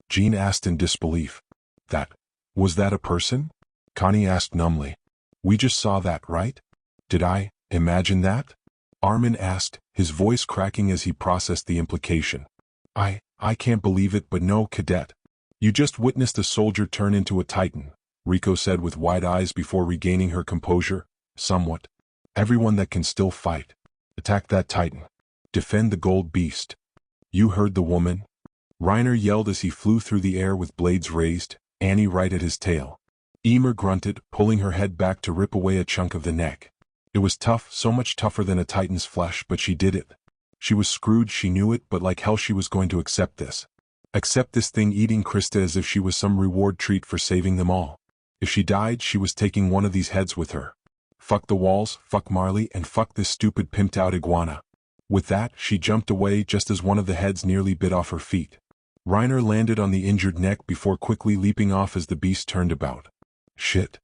Jean asked in disbelief. Was that a person? Connie asked numbly. We just saw that, right? Did I imagine that? Armin asked, his voice cracking as he processed the implication. I can't believe it, but no, cadet. You just witnessed a soldier turn into a titan, Rico said with wide eyes before regaining her composure, somewhat. Everyone that can still fight. Attack that titan. Defend the gold beast. You heard the woman? Reiner yelled as he flew through the air with blades raised, Annie right at his tail. Emer grunted, pulling her head back to rip away a chunk of the neck. It was tough, so much tougher than a titan's flesh, but she did it. She was screwed, she knew it, but like hell she was going to accept this. Accept this thing eating Krista as if she was some reward treat for saving them all. If she died, she was taking one of these heads with her. Fuck the walls, fuck Marley, and fuck this stupid pimped-out iguana. With that, she jumped away just as one of the heads nearly bit off her feet. Reiner landed on the injured neck before quickly leaping off as the beast turned about. Shit.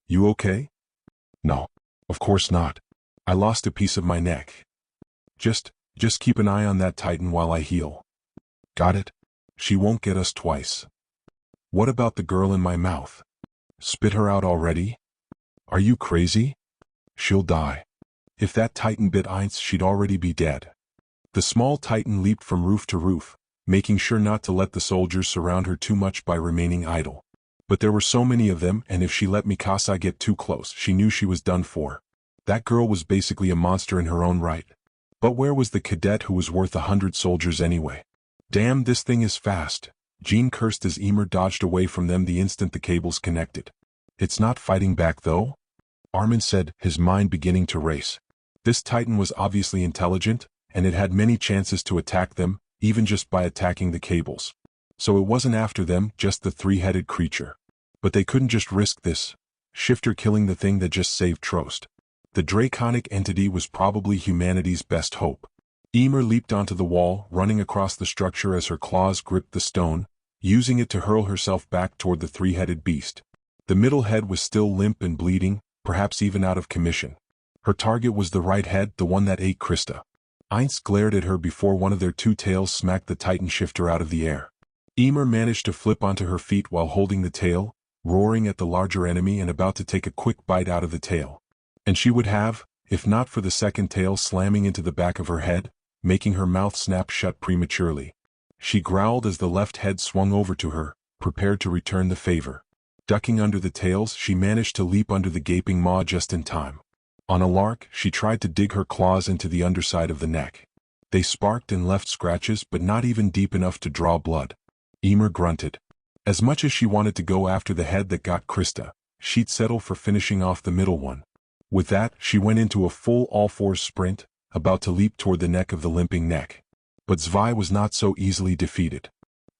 You okay? No. Of course not. I lost a piece of my neck. Just keep an eye on that titan while I heal. Got it? She won't get us twice. What about the girl in my mouth? Spit her out already? Are you crazy? She'll die. If that titan bit Ainz, she'd already be dead. The small titan leaped from roof to roof, making sure not to let the soldiers surround her too much by remaining idle. But there were so many of them, and if she let Mikasa get too close, she knew she was done for. That girl was basically a monster in her own right. But where was the cadet who was worth 100 soldiers anyway? Damn, this thing is fast. Jean cursed as Emer dodged away from them the instant the cables connected. It's not fighting back though? Armin said, his mind beginning to race. This titan was obviously intelligent, and it had many chances to attack them, even just by attacking the cables. So it wasn't after them, just the three-headed creature. But they couldn't just risk this. Shifter killing the thing that just saved Trost. The draconic entity was probably humanity's best hope. Emer leaped onto the wall, running across the structure as her claws gripped the stone, using it to hurl herself back toward the three-headed beast. The middle head was still limp and bleeding, perhaps even out of commission. Her target was the right head, the one that ate Krista. Ainz glared at her before one of their two tails smacked the titan shifter out of the air. Emer managed to flip onto her feet while holding the tail, roaring at the larger enemy and about to take a quick bite out of the tail. And she would have, if not for the second tail slamming into the back of her head, making her mouth snap shut prematurely. She growled as the left head swung over to her, prepared to return the favor. Ducking under the tails, she managed to leap under the gaping maw just in time. On a lark, she tried to dig her claws into the underside of the neck. They sparked and left scratches, but not even deep enough to draw blood. Ymir grunted. As much as she wanted to go after the head that got Krista, she'd settle for finishing off the middle one. With that, she went into a full all-fours sprint, about to leap toward the neck of the limping neck. But Zwei was not so easily defeated.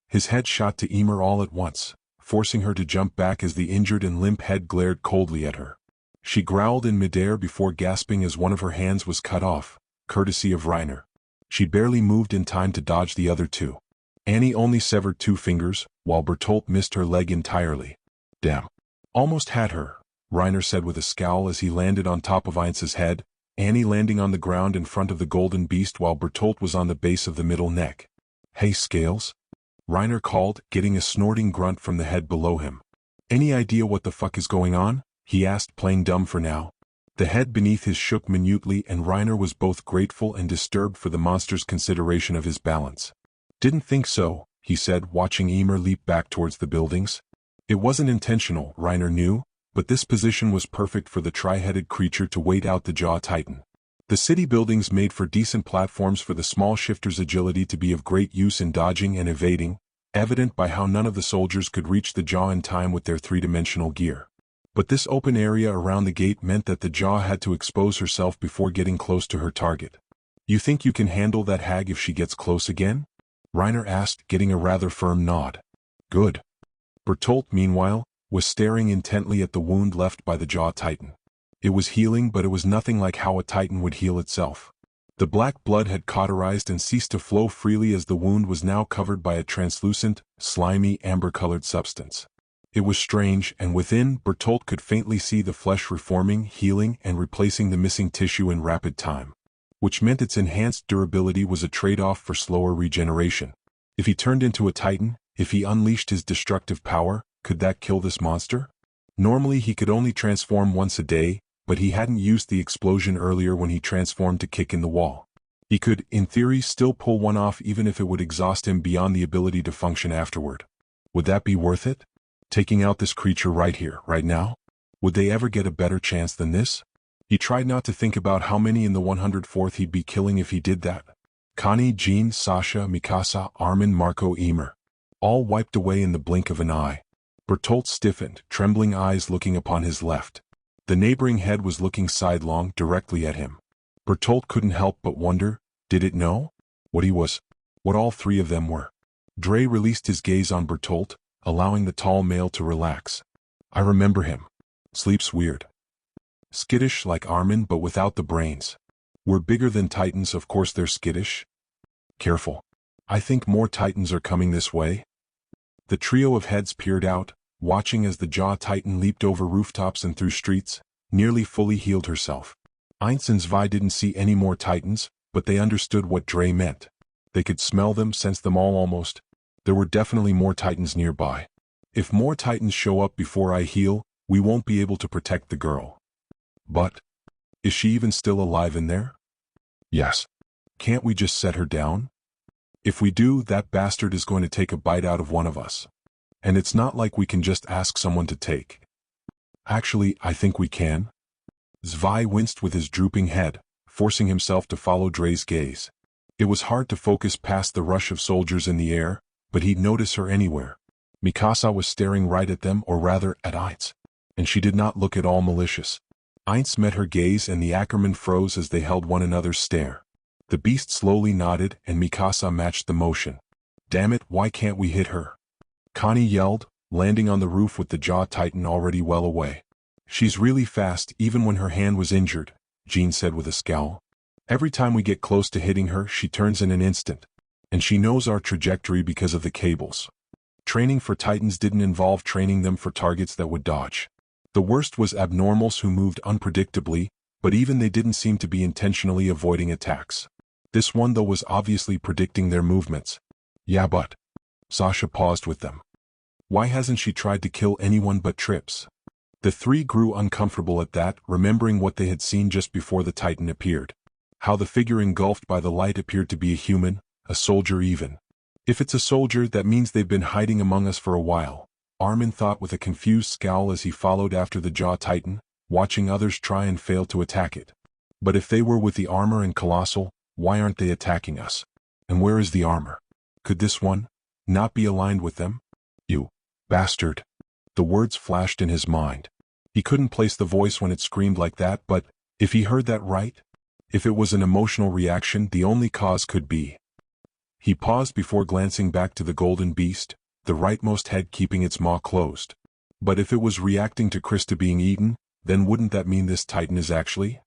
His head shot to Ymir all at once, forcing her to jump back as the injured and limp head glared coldly at her. She growled in midair before gasping as one of her hands was cut off, courtesy of Reiner. She barely moved in time to dodge the other two. Annie only severed 2 fingers, while Bertolt missed her leg entirely. Damn. Almost had her, Reiner said with a scowl as he landed on top of Heinz's head, Annie landing on the ground in front of the golden beast while Bertolt was on the base of the middle neck. Hey Scales? Reiner called, getting a snorting grunt from the head below him. Any idea what the fuck is going on? He asked, playing dumb for now. The head beneath his shook minutely and Reiner was both grateful and disturbed for the monster's consideration of his balance. Didn't think so, he said, watching Ymir leap back towards the buildings. It wasn't intentional, Reiner knew, but this position was perfect for the tri-headed creature to wait out the Jaw Titan. The city buildings made for decent platforms for the small shifter's agility to be of great use in dodging and evading, evident by how none of the soldiers could reach the Jaw in time with their 3-dimensional gear. But this open area around the gate meant that the Jaw had to expose herself before getting close to her target. You think you can handle that hag if she gets close again? Reiner asked, getting a rather firm nod. Good. Bertolt, meanwhile, was staring intently at the wound left by the Jaw Titan. It was healing, but it was nothing like how a Titan would heal itself. The black blood had cauterized and ceased to flow freely as the wound was now covered by a translucent, slimy, amber-colored substance. It was strange, and within, Bertolt could faintly see the flesh reforming, healing, and replacing the missing tissue in rapid time. Which meant its enhanced durability was a trade-off for slower regeneration. If he turned into a Titan, if he unleashed his destructive power, could that kill this monster? Normally he could only transform once a day, but he hadn't used the explosion earlier when he transformed to kick in the wall. He could, in theory, still pull one off even if it would exhaust him beyond the ability to function afterward. Would that be worth it? Taking out this creature right here, right now? Would they ever get a better chance than this? He tried not to think about how many in the 104th he'd be killing if he did that. Connie, Jean, Sasha, Mikasa, Armin, Marco, Ymir. All wiped away in the blink of an eye. Bertolt stiffened, trembling eyes looking upon his left. The neighboring head was looking sidelong, directly at him. Bertolt couldn't help but wonder, did it know? What all 3 of them were. Dre released his gaze on Bertolt, allowing the tall male to relax. I remember him. Sleeps weird. Skittish like Armin but without the brains. We're bigger than Titans, of course they're skittish. Careful. I think more Titans are coming this way. The trio of heads peered out, watching as the Jaw Titan leaped over rooftops and through streets, nearly fully healed herself. Heinz and Zwei didn't see any more Titans, but they understood what Dre meant. They could smell them, sense them all almost. There were definitely more Titans nearby. If more Titans show up before I heal, we won't be able to protect the girl. But, is she even still alive in there? Yes. Can't we just set her down? If we do, that bastard is going to take a bite out of one of us. And it's not like we can just ask someone to take. Actually, I think we can. Zwei winced with his drooping head, forcing himself to follow Dre's gaze. It was hard to focus past the rush of soldiers in the air, but he'd notice her anywhere. Mikasa was staring right at them, or rather, at Heinz. And she did not look at all malicious. Heinz met her gaze and the Ackerman froze as they held one another's stare. The beast slowly nodded and Mikasa matched the motion. Damn it, why can't we hit her? Connie yelled, landing on the roof with the Jaw Titan already well away. She's really fast even when her hand was injured, Jean said with a scowl. Every time we get close to hitting her she turns in an instant. And she knows our trajectory because of the cables. Training for Titans didn't involve training them for targets that would dodge. The worst was abnormals who moved unpredictably, but even they didn't seem to be intentionally avoiding attacks. This one though was obviously predicting their movements. Yeah, but... Sasha paused with them. Why hasn't she tried to kill anyone but Trips? The 3 grew uncomfortable at that, remembering what they had seen just before the Titan appeared. How the figure engulfed by the light appeared to be a human, a soldier even. If it's a soldier, that means they've been hiding among us for a while, Armin thought with a confused scowl as he followed after the Jaw Titan, watching others try and fail to attack it. But if they were with the armor and colossal, why aren't they attacking us? And where is the armor? Could this one not be aligned with them? You bastard. The words flashed in his mind. He couldn't place the voice when it screamed like that, but if he heard that right? If it was an emotional reaction, the only cause could be. He paused before glancing back to the golden beast, the rightmost head keeping its maw closed. But if it was reacting to Krista being eaten, then wouldn't that mean this Titan is actually?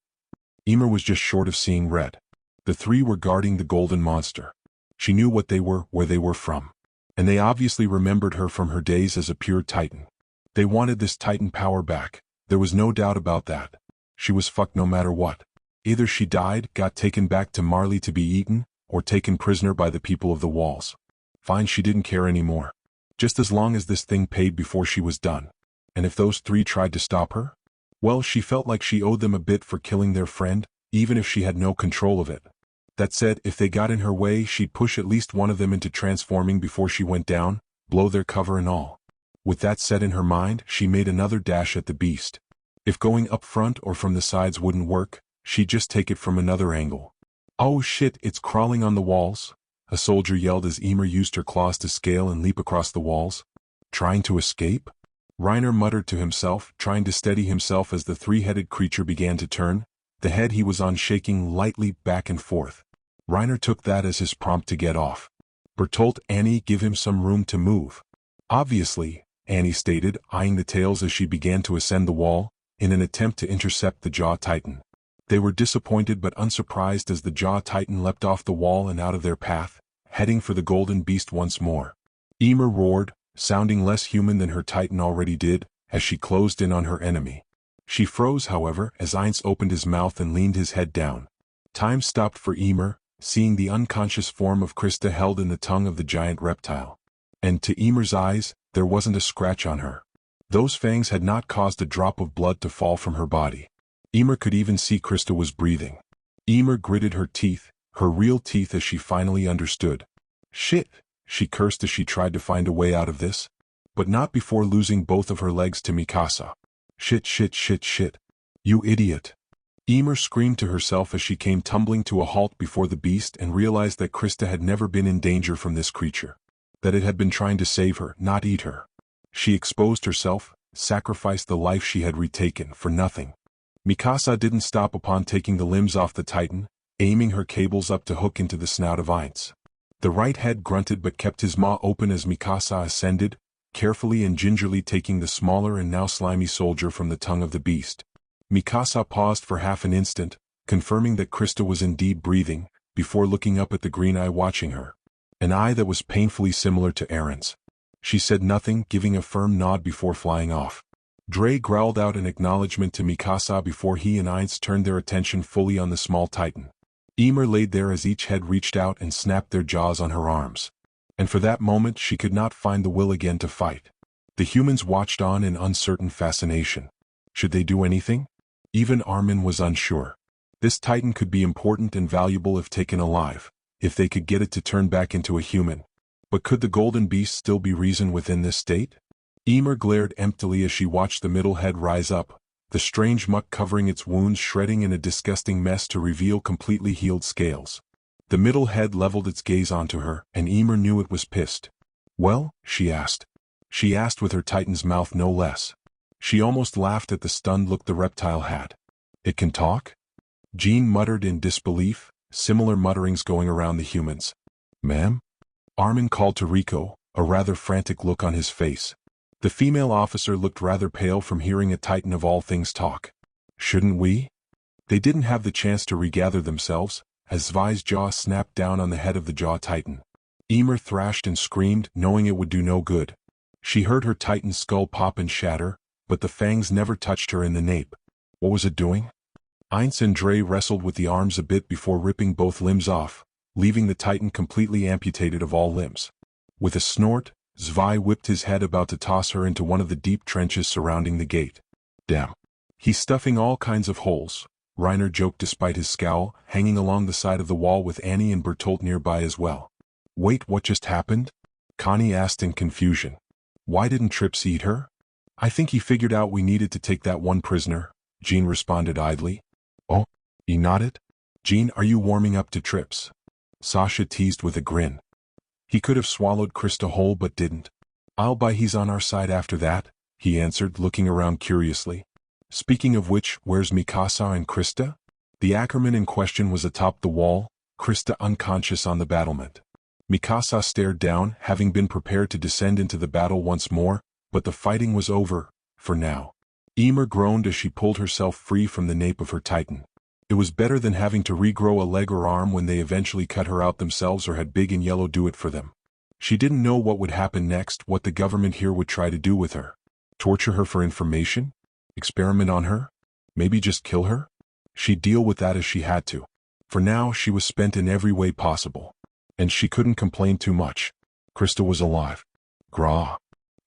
Ymir was just short of seeing red. The three were guarding the golden monster. She knew what they were, where they were from. And they obviously remembered her from her days as a pure Titan. They wanted this Titan power back, there was no doubt about that. She was fucked no matter what. Either she died, got taken back to Marley to be eaten, or taken prisoner by the people of the walls. Fine, she didn't care anymore. Just as long as this thing paid before she was done. And if those three tried to stop her? Well, she felt like she owed them a bit for killing their friend, even if she had no control of it. That said, if they got in her way, she'd push at least one of them into transforming before she went down, blow their cover and all. With that set in her mind, she made another dash at the beast. If going up front or from the sides wouldn't work, she'd just take it from another angle. Oh shit, it's crawling on the walls, a soldier yelled as Ymir used her claws to scale and leap across the walls. Trying to escape? Reiner muttered to himself, trying to steady himself as the three-headed creature began to turn, the head he was on shaking lightly back and forth. Reiner took that as his prompt to get off. Bertolt, Annie, give him some room to move. Obviously, Annie stated, eyeing the tails as she began to ascend the wall, in an attempt to intercept the Jaw Titan. They were disappointed but unsurprised as the Jaw Titan leapt off the wall and out of their path, heading for the golden beast once more. Ymir roared, sounding less human than her Titan already did, as she closed in on her enemy. She froze, however, as Ainz opened his mouth and leaned his head down. Time stopped for Ymir, seeing the unconscious form of Krista held in the tongue of the giant reptile. And to Ymir's eyes, there wasn't a scratch on her. Those fangs had not caused a drop of blood to fall from her body. Ymir could even see Krista was breathing. Ymir gritted her teeth, her real teeth, as she finally understood. Shit, she cursed as she tried to find a way out of this. But not before losing both of her legs to Mikasa. Shit, shit, shit, shit. You idiot. Ymir screamed to herself as she came tumbling to a halt before the beast and realized that Krista had never been in danger from this creature. That it had been trying to save her, not eat her. She exposed herself, sacrificed the life she had retaken, for nothing. Mikasa didn't stop upon taking the limbs off the Titan, aiming her cables up to hook into the snout of Ainz. The right head grunted but kept his maw open as Mikasa ascended, carefully and gingerly taking the smaller and now slimy soldier from the tongue of the beast. Mikasa paused for half an instant, confirming that Krista was indeed breathing, before looking up at the green eye watching her. An eye that was painfully similar to Eren's. She said nothing, giving a firm nod before flying off. Dre growled out an acknowledgement to Mikasa before he and Ainz turned their attention fully on the small Titan. Ymir laid there as each head reached out and snapped their jaws on her arms. And for that moment she could not find the will again to fight. The humans watched on in uncertain fascination. Should they do anything? Even Armin was unsure. This Titan could be important and valuable if taken alive, if they could get it to turn back into a human. But could the golden beast still be reasoned within this state? Ymir glared emptily as she watched the middle head rise up, the strange muck covering its wounds shredding in a disgusting mess to reveal completely healed scales. The middle head leveled its gaze onto her, and Ymir knew it was pissed. Well? She asked. She asked with her Titan's mouth no less. She almost laughed at the stunned look the reptile had. It can talk? Jean muttered in disbelief, similar mutterings going around the humans. Ma'am? Armin called to Rico, a rather frantic look on his face. The female officer looked rather pale from hearing a Titan of all things talk. Shouldn't we? They didn't have the chance to regather themselves, as Zvi's jaw snapped down on the head of the Jaw Titan. Ymir thrashed and screamed, knowing it would do no good. She heard her Titan's skull pop and shatter, but the fangs never touched her in the nape. What was it doing? Ainz and Dre wrestled with the arms a bit before ripping both limbs off, leaving the Titan completely amputated of all limbs. With a snort, Zvi whipped his head about to toss her into one of the deep trenches surrounding the gate. Damn. He's stuffing all kinds of holes, Reiner joked despite his scowl, hanging along the side of the wall with Annie and Bertolt nearby as well. Wait, what just happened? Connie asked in confusion. Why didn't Trips eat her? I think he figured out we needed to take that one prisoner, Jean responded idly. Oh, he nodded? Jean, are you warming up to Trips? Sasha teased with a grin. He could have swallowed Krista whole but didn't. I'll buy he's on our side after that, he answered, looking around curiously. Speaking of which, where's Mikasa and Krista? The Ackerman in question was atop the wall, Krista unconscious on the battlement. Mikasa stared down, having been prepared to descend into the battle once more, but the fighting was over, for now. Ymir groaned as she pulled herself free from the nape of her titan. It was better than having to regrow a leg or arm when they eventually cut her out themselves or had Big and Yellow do it for them. She didn't know what would happen next, what the government here would try to do with her. Torture her for information? Experiment on her? Maybe just kill her? She'd deal with that as she had to. For now, she was spent in every way possible. And she couldn't complain too much. Krista was alive. Grah.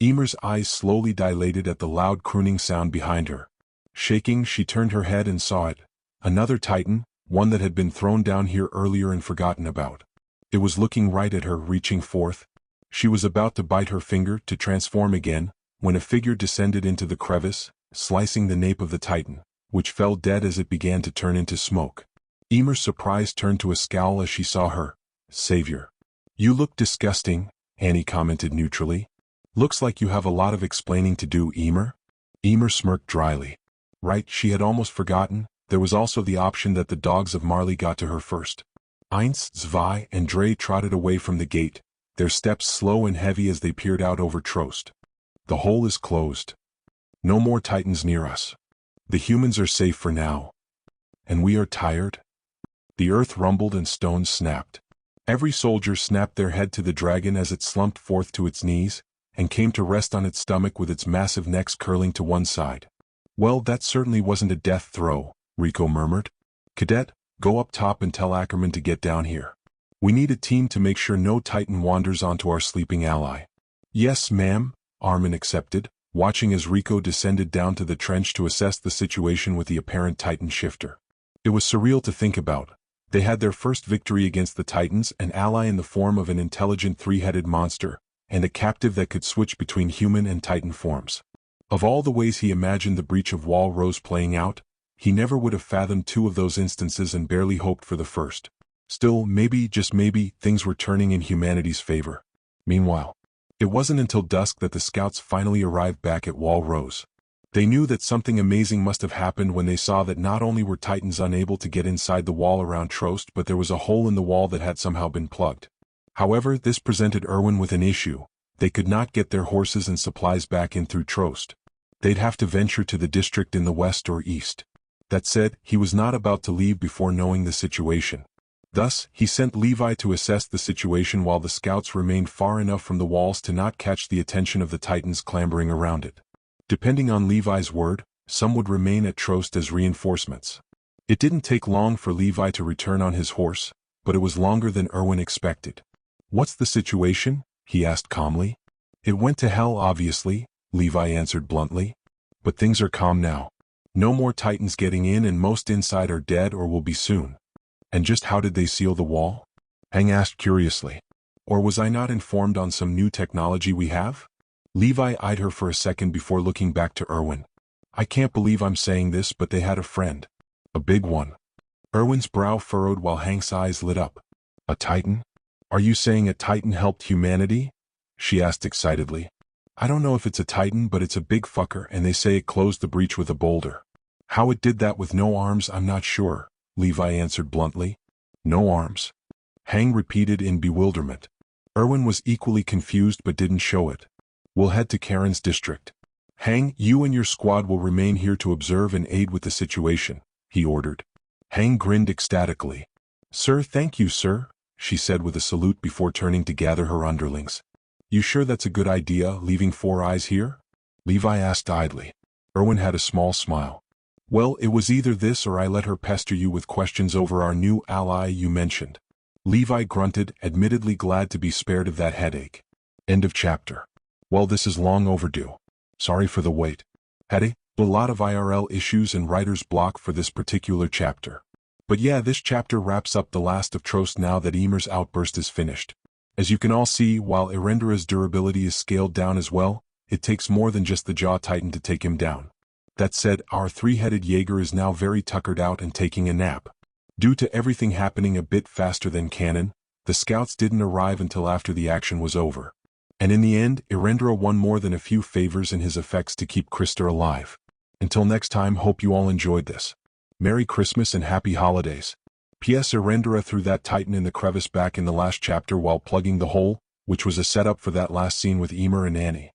Ymir's eyes slowly dilated at the loud crooning sound behind her. Shaking, she turned her head and saw it. Another titan, one that had been thrown down here earlier and forgotten about. It was looking right at her, reaching forth. She was about to bite her finger to transform again, when a figure descended into the crevice, slicing the nape of the titan, which fell dead as it began to turn into smoke. Ymir's surprise turned to a scowl as she saw her. Savior. You look disgusting, Annie commented neutrally. Looks like you have a lot of explaining to do, Ymir. Ymir smirked dryly. Right, she had almost forgotten. There was also the option that the dogs of Marley got to her first. Eins, Zwei, and Dre trotted away from the gate, their steps slow and heavy as they peered out over Trost. The hole is closed. No more titans near us. The humans are safe for now. And we are tired? The earth rumbled and stones snapped. Every soldier snapped their head to the dragon as it slumped forth to its knees, and came to rest on its stomach with its massive necks curling to one side. Well, that certainly wasn't a death throw, Rico murmured. Cadet, go up top and tell Ackerman to get down here. We need a team to make sure no titan wanders onto our sleeping ally. Yes, ma'am, Armin accepted, watching as Rico descended down to the trench to assess the situation with the apparent titan shifter. It was surreal to think about. They had their first victory against the Titans, an ally in the form of an intelligent three-headed monster, and a captive that could switch between human and Titan forms. Of all the ways he imagined the breach of Wall Rose playing out, he never would have fathomed two of those instances and barely hoped for the first. Still, maybe, just maybe, things were turning in humanity's favor. Meanwhile, it wasn't until dusk that the scouts finally arrived back at Wall Rose. They knew that something amazing must have happened when they saw that not only were Titans unable to get inside the wall around Trost, but there was a hole in the wall that had somehow been plugged. However, this presented Erwin with an issue. They could not get their horses and supplies back in through Trost. They'd have to venture to the district in the west or east. That said, he was not about to leave before knowing the situation. Thus, he sent Levi to assess the situation while the scouts remained far enough from the walls to not catch the attention of the Titans clambering around it. Depending on Levi's word, some would remain at Trost as reinforcements. It didn't take long for Levi to return on his horse, but it was longer than Erwin expected. What's the situation? He asked calmly. It went to hell, obviously, Levi answered bluntly. But things are calm now. No more Titans getting in, and most inside are dead or will be soon. And just how did they seal the wall? Hang asked curiously. Or was I not informed on some new technology we have? Levi eyed her for a second before looking back to Erwin. I can't believe I'm saying this, but they had a friend. A big one. Erwin's brow furrowed while Hank's eyes lit up. A Titan? Are you saying a Titan helped humanity? She asked excitedly. I don't know if it's a Titan, but it's a big fucker, and they say it closed the breach with a boulder. How it did that with no arms, I'm not sure, Levi answered bluntly. No arms. Hank repeated in bewilderment. Erwin was equally confused but didn't show it. We'll head to Karen's district. Hang, you and your squad will remain here to observe and aid with the situation, he ordered. Hang grinned ecstatically. Sir, thank you, sir, she said with a salute before turning to gather her underlings. You sure that's a good idea, leaving Four Eyes here? Levi asked idly. Erwin had a small smile. Well, it was either this or I let her pester you with questions over our new ally you mentioned. Levi grunted, admittedly glad to be spared of that headache. End of chapter. Well, this is long overdue. Sorry for the wait. Headache? A lot of IRL issues and writer's block for this particular chapter. But yeah, this chapter wraps up the last of Trost now that Ymir's outburst is finished. As you can all see, while Erendra's durability is scaled down as well, it takes more than just the Jaw Titan to take him down. That said, our three-headed Jaeger is now very tuckered out and taking a nap. Due to everything happening a bit faster than canon, the scouts didn't arrive until after the action was over. And in the end, Erendra won more than a few favors in his effects to keep Krister alive. Until next time, hope you all enjoyed this. Merry Christmas and Happy Holidays. P.S. Erendra threw that Titan in the crevice back in the last chapter while plugging the hole, which was a setup for that last scene with Ymir and Annie.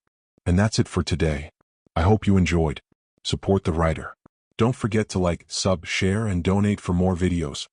And that's it for today. I hope you enjoyed. Support the writer. Don't forget to like, sub, share and donate for more videos.